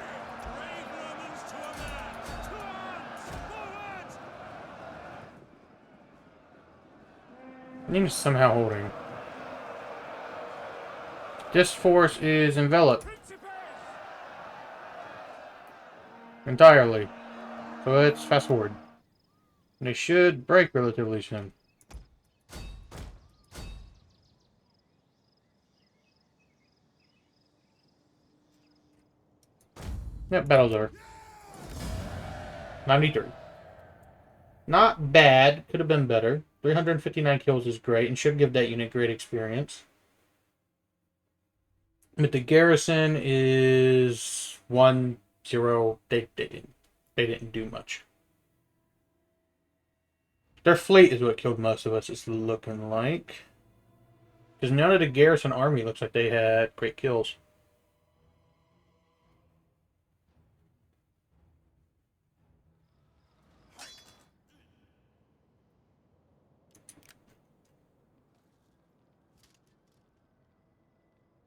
Brave Romans to a man! To arms! Forward! Name's somehow holding. This force is enveloped Principes! entirely. So let's fast forward. And they should break relatively soon. Yep, battle's over. 93. Not bad. Could have been better. 359 kills is great and should give that unit great experience. But the garrison is 1-0. They didn't do much. Their fleet is what killed most of us, it's looking like. Because none of the garrison army looks like they had great kills.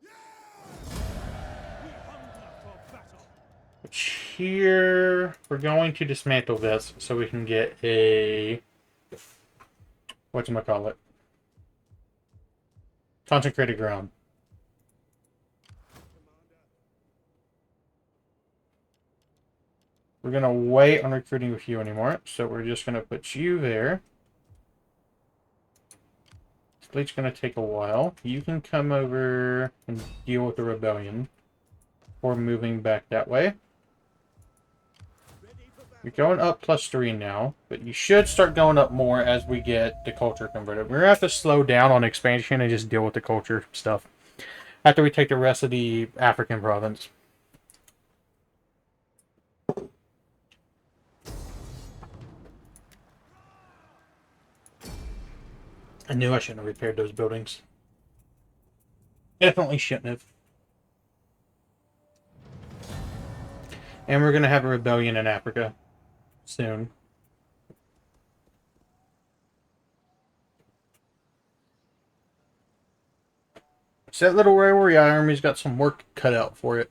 We hunger for battle! Which here, we're going to dismantle this so we can get a... whatchamacallit? Consecrated ground. We're going to wait on recruiting with you anymore, so we're just going to put you there. Fleet's going to take a while. You can come over and deal with the rebellion. Or moving back that way. You're going up +3 now, but you should start going up more as we get the culture converted. We're going to have to slow down on expansion and just deal with the culture stuff after we take the rest of the African province. I knew I shouldn't have repaired those buildings. Definitely shouldn't have. And we're going to have a rebellion in Africa soon. So that little warrior army's got some work cut out for it.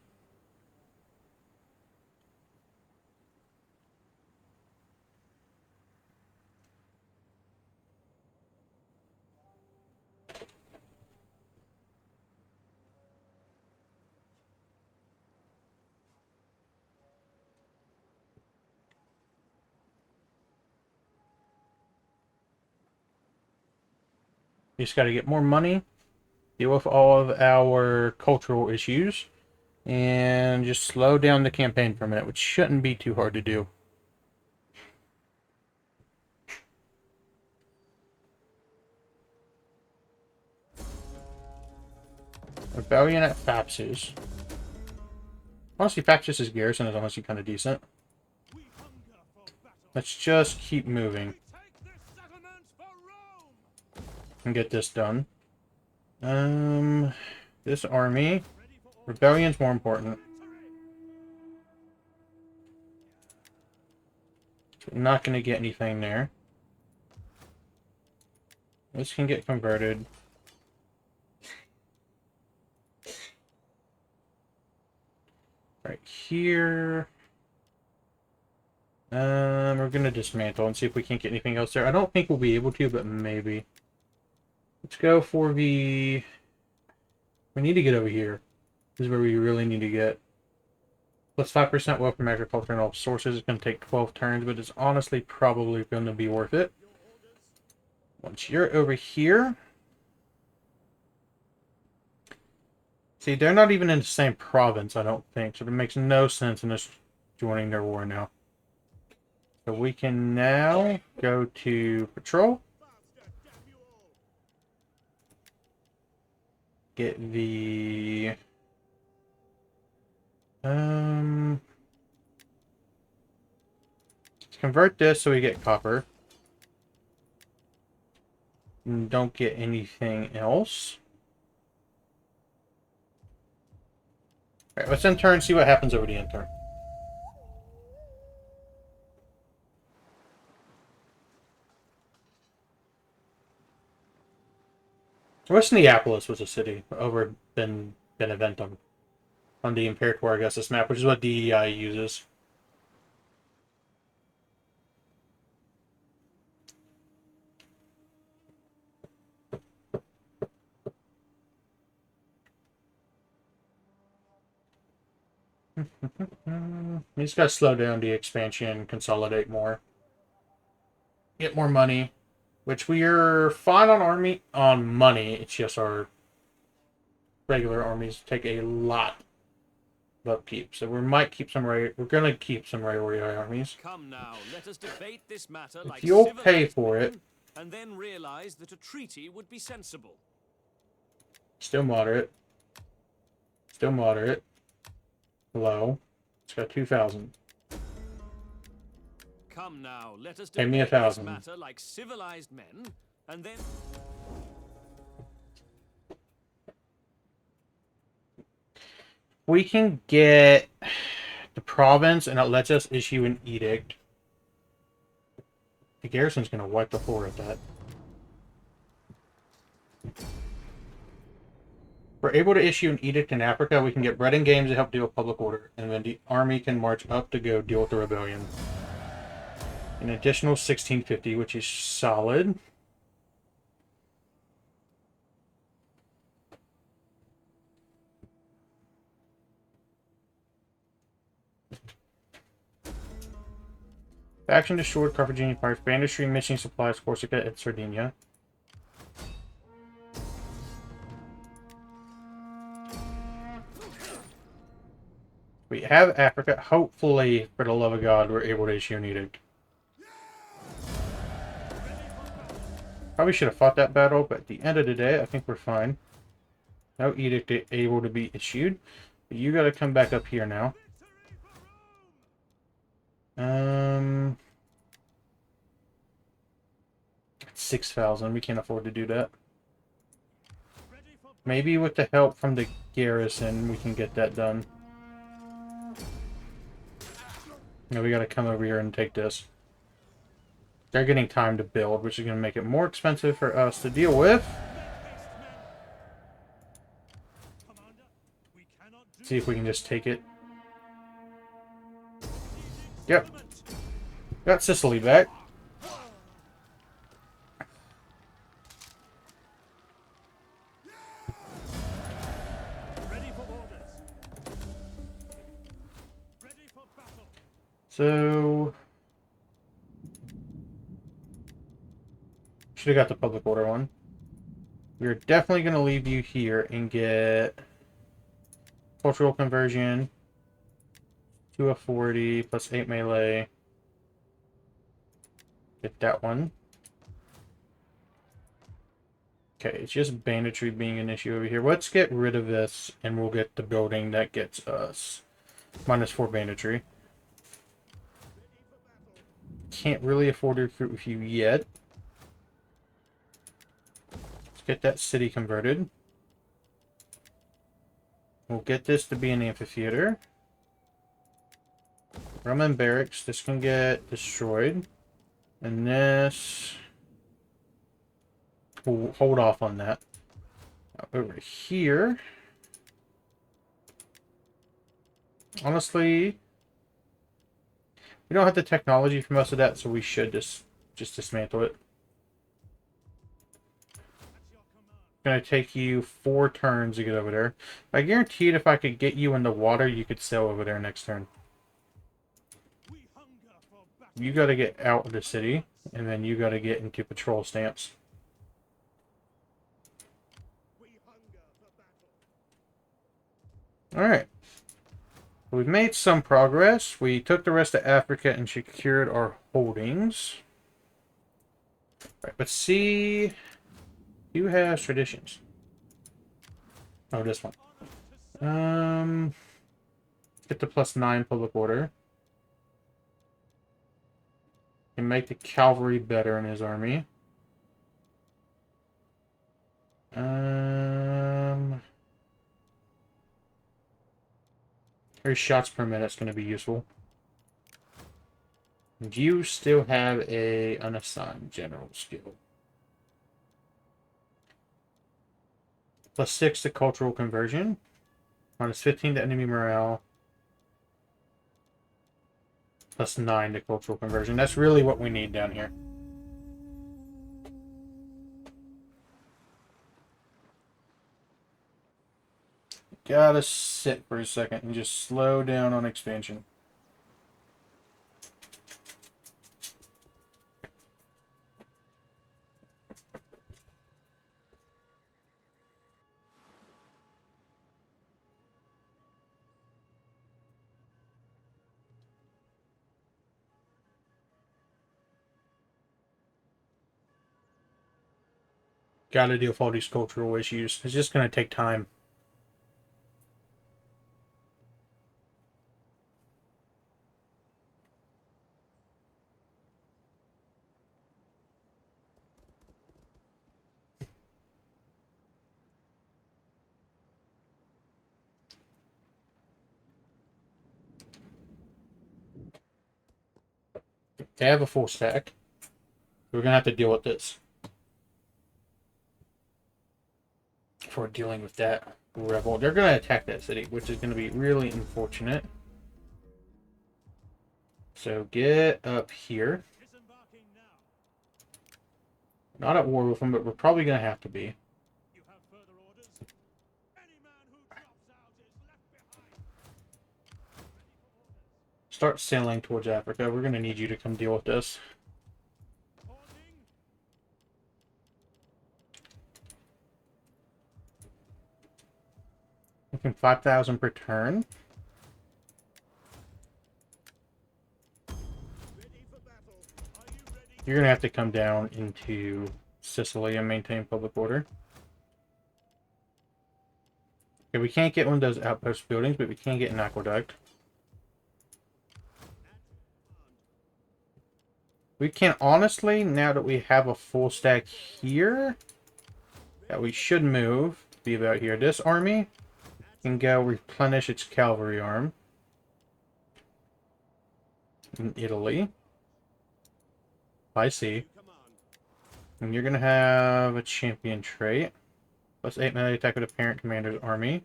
We just got to get more money, deal with all of our cultural issues, and just slow down the campaign for a minute, which shouldn't be too hard to do. Rebellion at Phapsus. Honestly, Phapsus' garrison is honestly kind of decent. Let's just keep moving and get this done. This army. Rebellion's more important. So we're not going to get anything there. This can get converted. Right here. We're going to dismantle and see if we can't get anything else there. I don't think we'll be able to, but maybe. Let's go for the... We need to get over here. This is where we really need to get. Plus 5% wealth from agriculture and all sources. It's going to take 12 turns, but it's honestly probably going to be worth it. Once you're over here... See, they're not even in the same province, I don't think. So it makes no sense in us joining their war now. So we can now go to patrol. Get the... Let's convert this so we get copper. And don't get anything else. Alright, let's enter and see what happens over the enter. West Neapolis was a city over Beneventum on the Imperator Augustus map, which is what DEI uses. We just gotta slow down the expansion, consolidate more, get more money, which we are fine on money. It's just our regular armies take a lot of upkeep. So we might keep some we're gonna keep some railway armies. Come now, let us debate this matter If like you'll pay civilized for men, it. and then realize that a treaty would be sensible. Still moderate. Still moderate. Low. It's got 2,000. Come now, let us Pay me debate this 1,000. matter like civilized men, and then We can get the province, and it lets us issue an edict. The garrison's going to wipe the floor at that. We're able to issue an edict in Africa. We can get bread and games to help deal with public order, and then the army can march up to go deal with the rebellion. An additional 1650, which is solid. Faction destroyed Carthaginian pirates, banditry, missing supplies, Corsica, and Sardinia. We have Africa. Hopefully, for the love of God, we're able to issue an edict. Probably should have fought that battle, but at the end of the day, I think we're fine. No edict able to be issued. But you gotta come back up here now. 6,000. We can't afford to do that. Maybe with the help from the garrison, we can get that done. Now we gotta come over here and take this. They're getting time to build, which is gonna make it more expensive for us to deal with. Commander, we cannot do See if we can just take it. Yep. Got Sicily back. ready for orders. Ready for battle. So should have got the public order one. We're definitely gonna leave you here and get cultural conversion to a 40 plus 8 melee. Get that one. Okay, it's just banditry being an issue over here. Let's get rid of this and we'll get the building that gets us -4 banditry. Can't really afford to recruit with you yet. Let's get that city converted. We'll get this to be an amphitheater. Roman barracks, this can get destroyed. And this... we'll hold off on that. Over here... honestly... we don't have the technology for most of that, so we should just dismantle it. It's gonna take you 4 turns to get over there. I guarantee it, if I could get you in the water, you could sail over there next turn. We hunger for battle. You gotta get out of the city, and then you gotta get into patrol stamps. We hunger for battle. Alright. We've made some progress. We took the rest of Africa and secured our holdings. Right, but see... who has traditions? Oh, this one. Get the +9 public order. Can make the cavalry better in his army. Every shots per minute is going to be useful. And you still have a unassigned general skill. +6 to cultural conversion. -15 to enemy morale. +9 to cultural conversion. That's really what we need down here. Gotta sit for a second and just slow down on expansion. Gotta deal with all these cultural issues. It's just gonna take time. They have a full stack. We're gonna have to deal with this. For dealing with that rebel. They're gonna attack that city, which is gonna be really unfortunate. So get up here. Disembarking now. Not at war with them, but we're probably gonna have to be. You have further orders? Any man who drops out is left behind. Start sailing towards Africa. We're gonna need you to come deal with this. Reporting. Looking 5,000 per turn. Ready for battle. Are you ready? You're gonna have to come down into Sicily and maintain public order. Okay, we can't get one of those outpost buildings, but we can get an aqueduct. We can honestly, now that we have a full stack here, that we should move to be about here. This army can go replenish its cavalry arm. in Italy. I see. Command. And you're gonna have a champion trait. Plus 8 melee attack with the parent commander's army.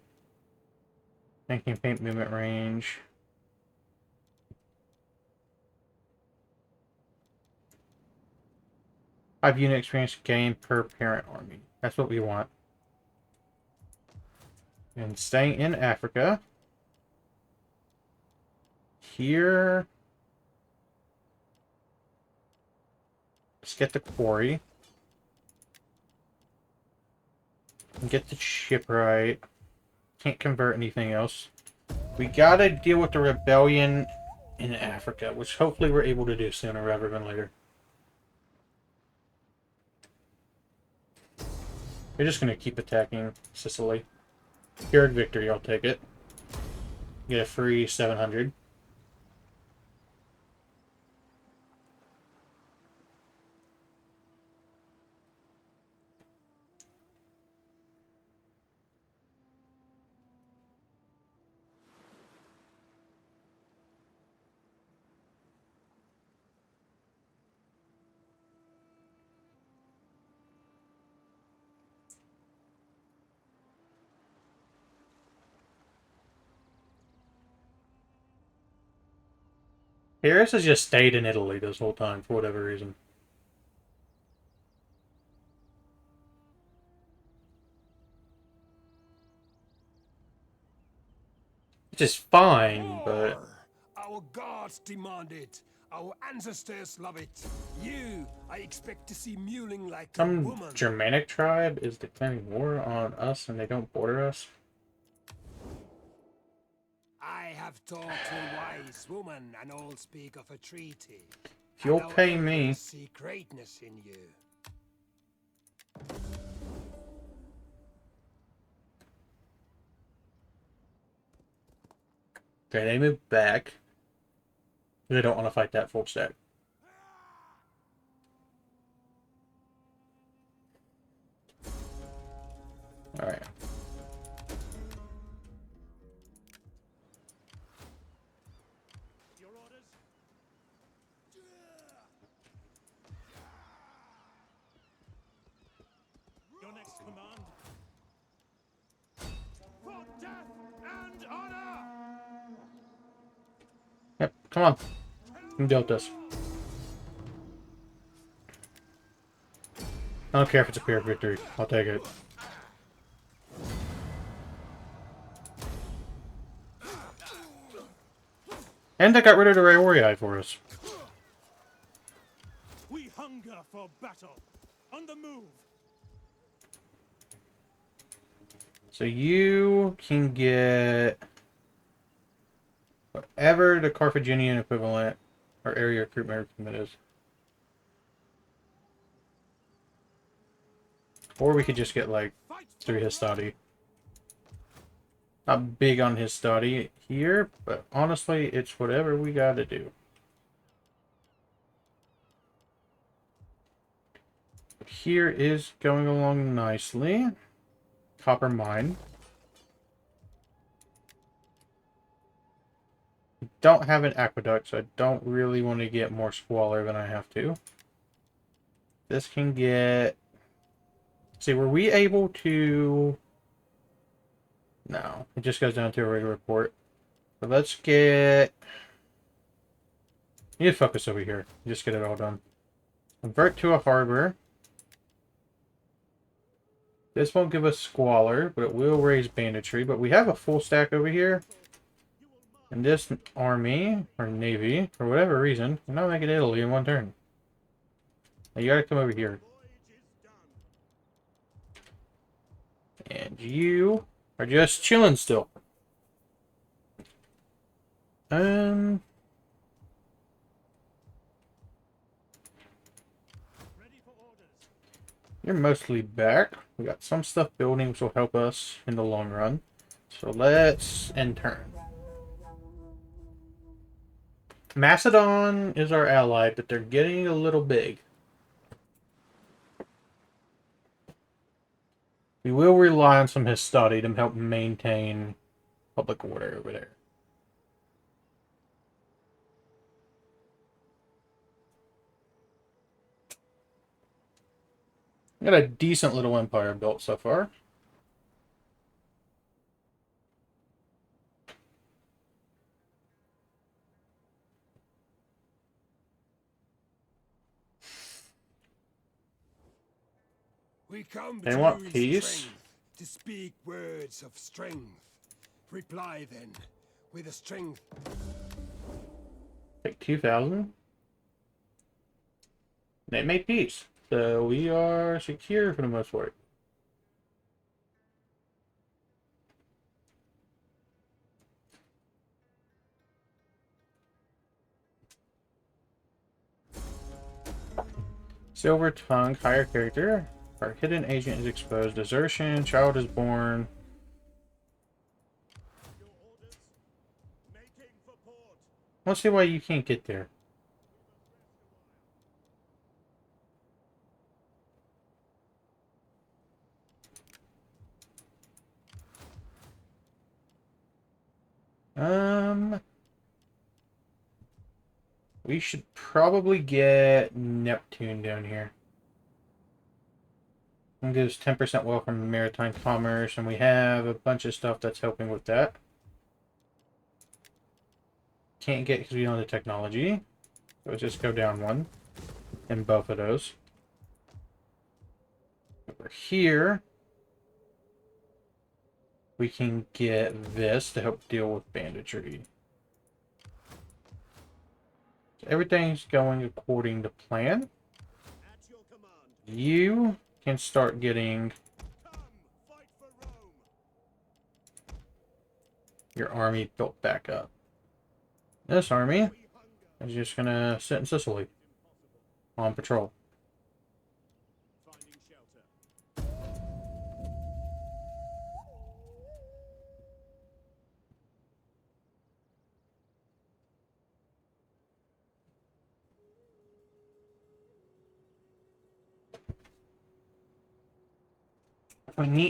19 paint movement range. Five unit experience gained per parent army. That's what we want. And staying in Africa. Here. Let's get the quarry. And get the shipwright. Can't convert anything else. We gotta deal with the rebellion in Africa, which hopefully we're able to do sooner rather than later. We're just gonna keep attacking Sicily. Pyrrhic victory, I'll take it. Get a free 700. Paris has just stayed in Italy this whole time for whatever reason. Which is fine, but... War! Our gods demand it. Our ancestors love it. You, I expect to see mewling like a Some woman. Germanic tribe is declaring war on us and they don't border us. I have talked to a wise woman, and all speak of a treaty. If you'll And our pay me... elders see greatness in you. Okay, they move back. They don't want to fight that full stack. Alright. Your orders? Your next command? For death and honor! Yep, come on. You can deal with this. I don't care if it's a pure victory. I'll take it. And I got rid of the Rayorii for us. We hunger for battle. On the move. So you can get whatever the Carthaginian equivalent or area recruitment is. Or we could just get like 3 Histati. Not big on Histati here, but honestly, it's whatever we gotta do. Here is going along nicely. Copper mine. Don't have an aqueduct, so I don't really want to get more squalor than I have to. This can get... See, were we able to... No, it just goes down to a regular port. So let's get... Need to focus over here. Just get it all done. Convert to a harbor. This won't give us squalor, but it will raise banditry. But we have a full stack over here. And this army, or navy, for whatever reason, can now make it Italy in one turn. Now you gotta come over here. And you are just chilling still. Ready for orders. You're mostly back. We got some stuff building which will help us in the long run. So let's end turn. Macedon is our ally, but they're getting a little big. We will rely on some Histati to help maintain public order over there. Got a decent little empire built so far. We come They to want you in peace. strength, to speak words of strength. Reply then, with the strength. Take 2,000. They made peace. So we are secure for the most part. Silver tongue, higher character. Our hidden agent is exposed. Desertion. Child is born. Your orders? Making for port. Let's see why you can't get there. We should probably get Neptune down here. It gives 10% welcome maritime commerce, and we have a bunch of stuff that's helping with that. Can't get because we don't have the technology. So let's just go down one in both of those. Over here, we can get this to help deal with banditry. So everything's going according to plan. At your command. You can start getting Come, fight for Rome. your army built back up. This army We hunger. is just gonna sit in Sicily on patrol. Finding shelter.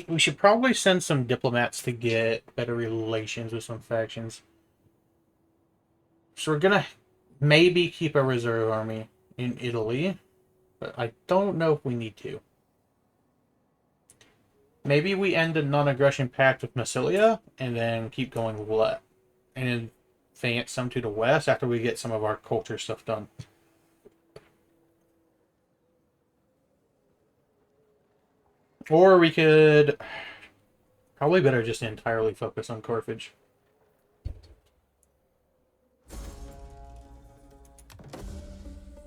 We should probably send some diplomats to get better relations with some factions. So we're gonna maybe keep a reserve army in Italy, but I don't know if we need to. Maybe we end a non-aggression pact with Massilia and then keep going left and advance some to the west after we get some of our culture stuff done. Or we could probably better just entirely focus on Carthage.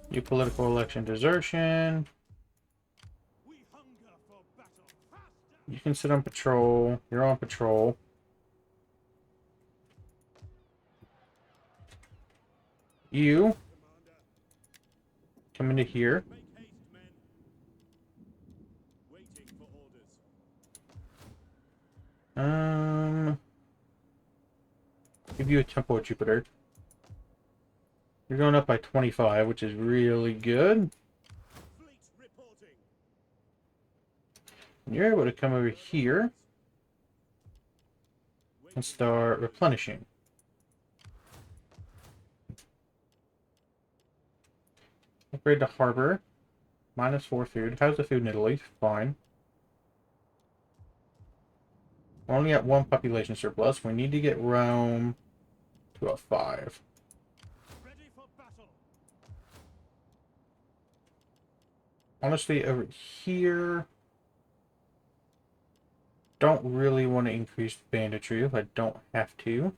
New political election desertion. We hunger for battle. Faster. You can sit on patrol. You're on patrol. You Commander. come into here. Make haste, men. Waiting for orders. Give you a tempo of Jupiter. You're going up by 25, which is really good. Fleet reporting. And you're able to come over here and start replenishing. Upgrade to harbor. -4 food. How's the food in Italy? Fine. We're only at 1 population surplus. We need to get Rome to a 5. Ready for battle. Honestly, over here, don't really want to increase banditry if I don't have to.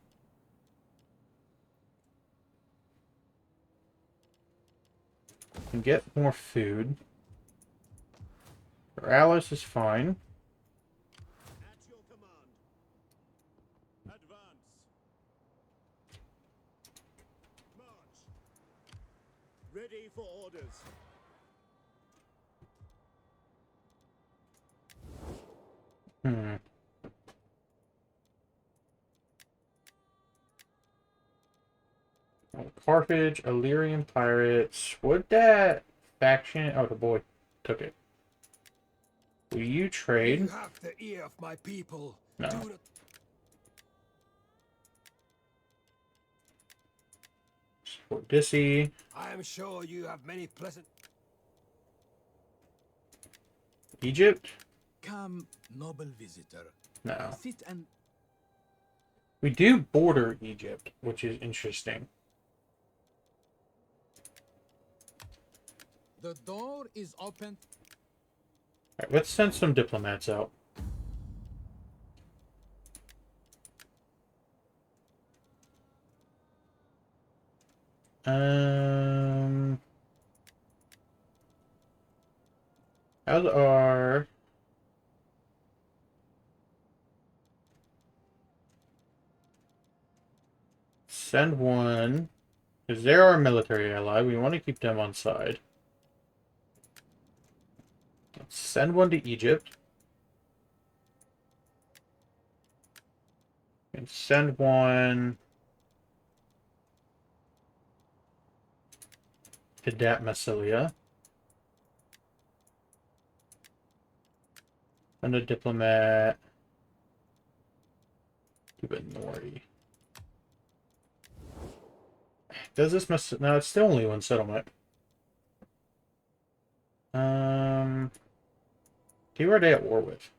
Can get more food. Alice is fine. At your command. Advance. March. Ready for orders. Carthage, Illyrian pirates. Would that faction? Oh, the boy took it. Will you trade? You have the ear of my people. No. Do not Support Dissy. I am sure you have many pleasant. Egypt? Come, noble visitor. No. Sit and We do border Egypt, which is interesting. the door is open. Alright, let's send some diplomats out. How's our... Send one, because they're our military ally. We want to keep them on side. Let's send one to Egypt. And send one to Massilia. And a diplomat to Benori. Does this mess? No, it's still only one settlement. Who are they at war with?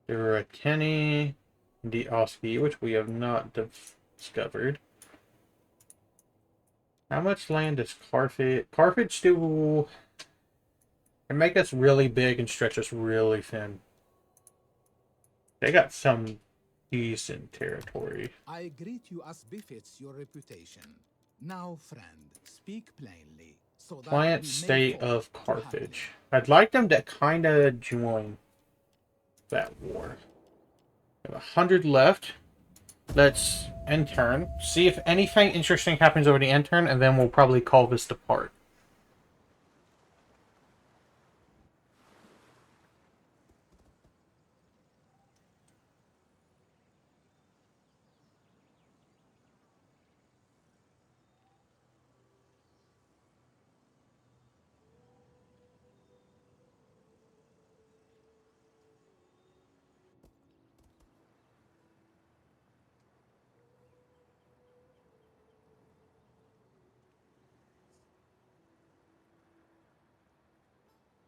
There were a Kenny, the Oski, which we have not discovered. How much land does Carthage? Carthage do can make us really big and stretch us really thin. They got some decent territory. I greet you as befits your reputation. Now, friend, speak plainly. So that Client we may state fall of to Carthage. happening. I'd like them to kind of join that war. We have 100 left. Let's end turn. See if anything interesting happens over the end turn, and then we'll probably call this to part.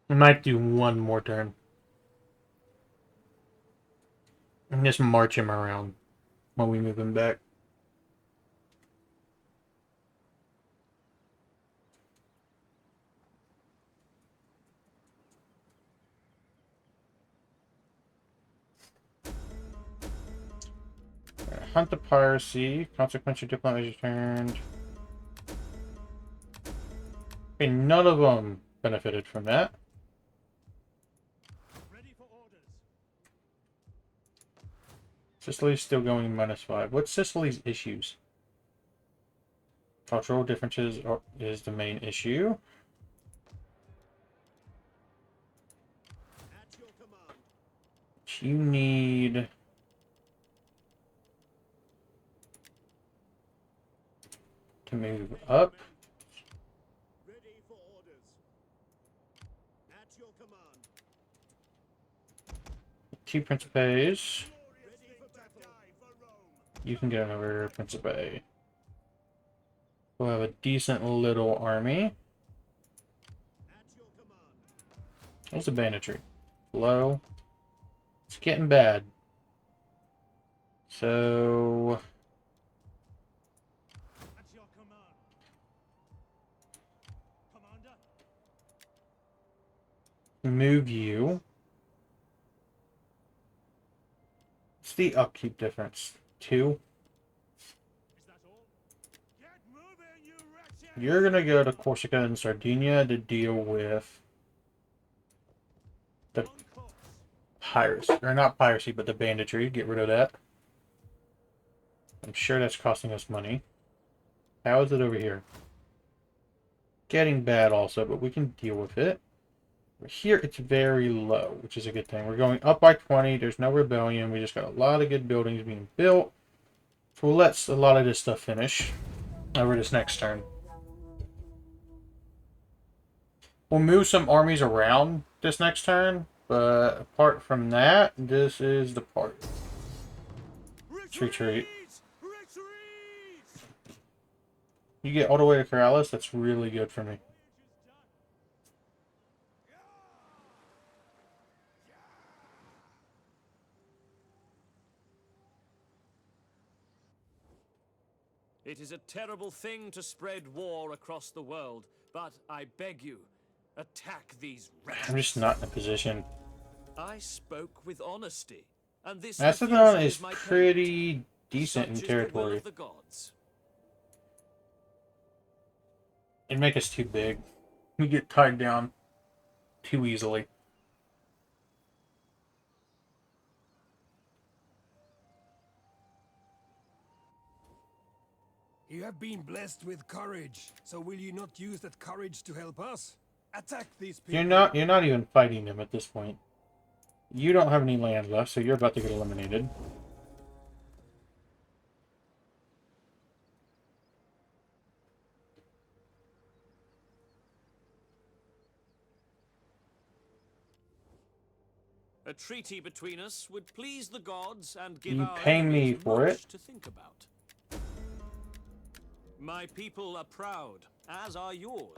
We might do one more turn. And just march him around while we move him back. Hunt the piracy. Consequential diplomat is returned. Okay, none of them benefited from that. Ready for orders. Sicily's still going -5. What's Sicily's issues? Cultural differences is the main issue. At your command. You need to move up. Ready for orders. At your command. 2 Principes. Ready for battle. Die for Rome. You can get another Principe. We'll have a decent little army. At your command. What's the banditry? Low. It's getting bad. So At your command. Commander. move you. What's the upkeep difference? 2. Is that all? Get moving, you wretched! You're gonna go to Corsica and Sardinia to deal with the On course. piracy, or not piracy, but the banditry. Get rid of that. I'm sure that's costing us money. How is it over here? Getting bad also, but we can deal with it. Here it's very low, which is a good thing. We're going up by 20. There's no rebellion. We just got a lot of good buildings being built. So we'll let a lot of this stuff finish over this next turn. We'll move some armies around this next turn, but apart from that, this is the part. Retreat. Retreat! You get all the way to Corrales, that's really good for me. It is a terrible thing to spread war across the world, but I beg you, attack these wretches. I'm just not in a position. I spoke with honesty, and this Macedon refusal is my payment. pretty decent in Such is the will territory. of the gods. It'd make us too big. We get tied down too easily. You have been blessed with courage, so will you not use that courage to help us? Attack these people. You're not even fighting them at this point. You don't have any land left, so you're about to get eliminated. A treaty between us would please the gods and give You our pay me enemies for much it? to think about. My people are proud, as are yours.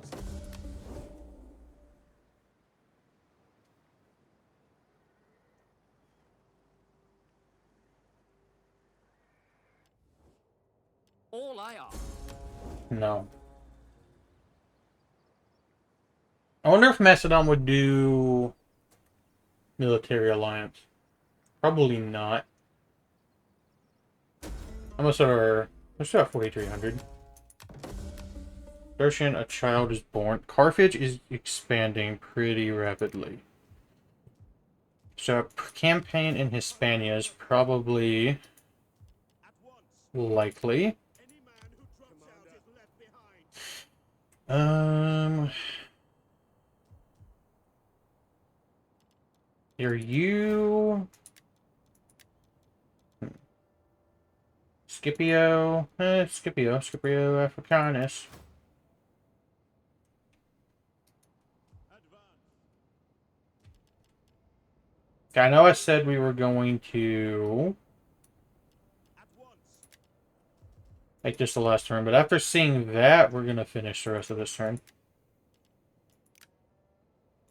All I ask. No. I wonder if Macedon would do military alliance. Probably not. Let's start 4,300. Persian, a child is born. Carthage is expanding pretty rapidly. So a campaign in Hispania is probably At once, likely. any man who drops out is left behind. Are you Scipio? Scipio Africanus. I know I said we were going to At once, make this the last turn, but after seeing that, we're going to finish the rest of this turn.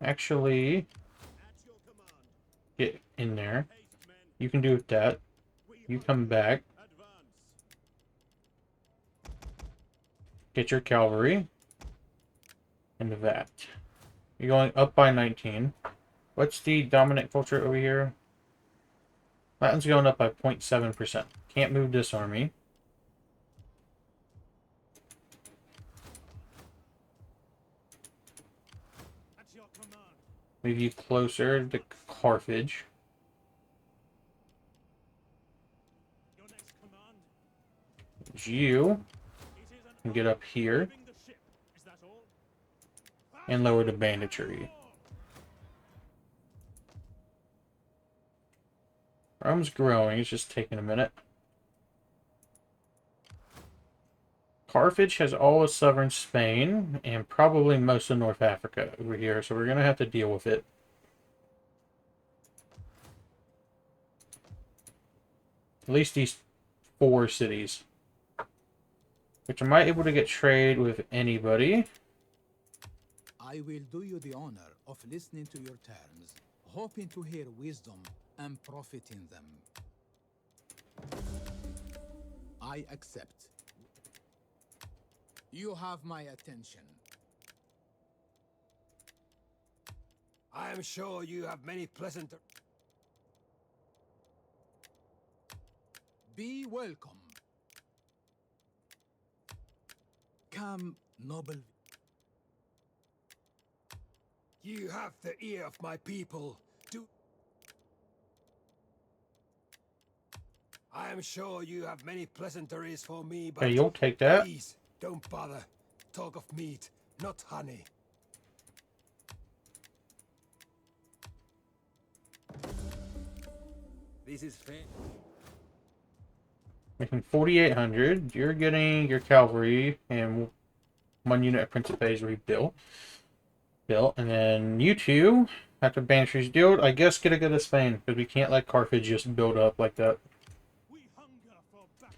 Actually, at your command. get in there. Haste, men. You can do that. You come back. Advance. Get your cavalry. And that. You're going up by 19. What's the dominant culture over here? Latin's going up by 0.7%. Can't move this army. At your command. Move you closer to Carthage. Your next command. You It is an can get up here leaving the ship. Is that all? and lower the banditry. Rome's growing, it's just taking a minute. Carthage has all of southern Spain and probably most of North Africa over here, so we're going to have to deal with it. At least these 4 cities. Which am I able to get trade with anybody? I will do you the honor of listening to your terms, hoping to hear wisdom and profit in them. I accept. You have my attention. I am sure you have many pleasant... Be welcome. Come, noble. You have the ear of my people. I am sure you have many pleasantries for me, but Okay, you'll take that. please, don't bother. Talk of meat, not honey. This is fair. Making 4,800. You're getting your cavalry and 1 unit of Principes rebuilt. And then you two, after Banishers dealt, I guess get a good of Spain, because we can't let Carthage just build up like that. We hunger for battle.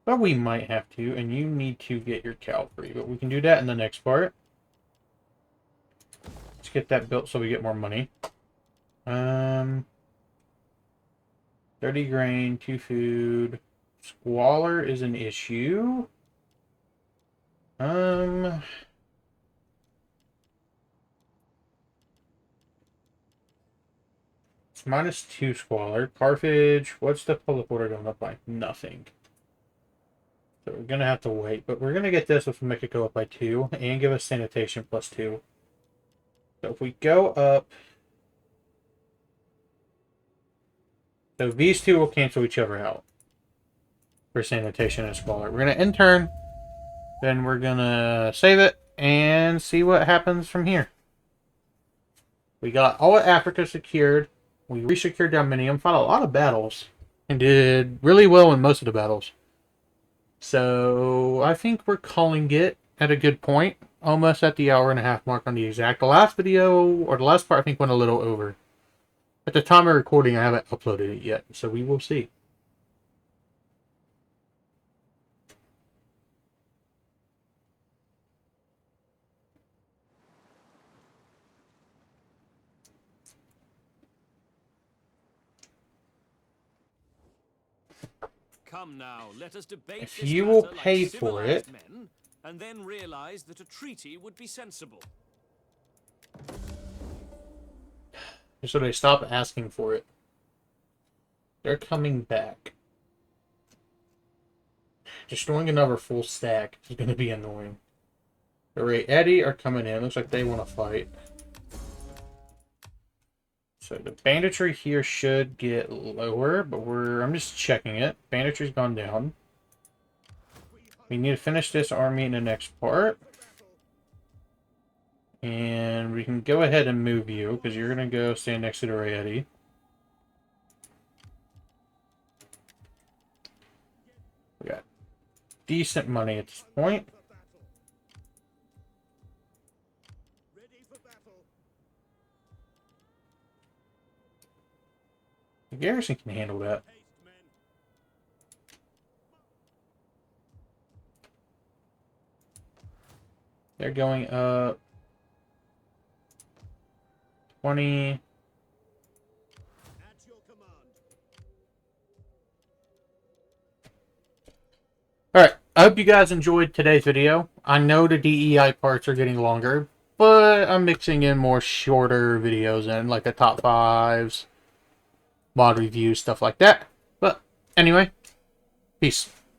But we might have to, and you need to get your cavalry. But we can do that in the next part. Let's get that built so we get more money. 30 grain, 2 food, Squalor is an issue. It's -2 Squalor. Carthage, what's the public order going up by? Nothing. So we're going to have to wait. But we're going to get this, which will make it go up by 2. And give us sanitation +2. So if we go up... So these two will cancel each other out. For sanitation and Squalor. We're going to end turn. Then we're going to save it. And see what happens from here. We got all of Africa secured. We resecured Dominium, fought a lot of battles, and did really well in most of the battles. So I think we're calling it at a good point, almost at the 1.5 hour mark on the exact. The last video, or the last part, I think went a little over. At the time of recording, I haven't uploaded it yet, so we will see. Come now, let us debate If this you will matter like pay for it. civilized men, and then realize that a treaty would be sensible. So they stop asking for it. They're coming back. Destroying another full stack is going to be annoying. Alright, Eddie are coming in. Looks like they want to fight. So the banditry here should get lower, but I'm just checking it. Banditry's gone down. We need to finish this army in the next part. And we can go ahead and move you, because you're going to go stand next to the Eddie. We got decent money at this point. The garrison can handle that. They're going up 20. Alright, I hope you guys enjoyed today's video. I know the DEI parts are getting longer, but I'm mixing in more shorter videos in, like the top 5s, mod reviews, stuff like that. But anyway, peace.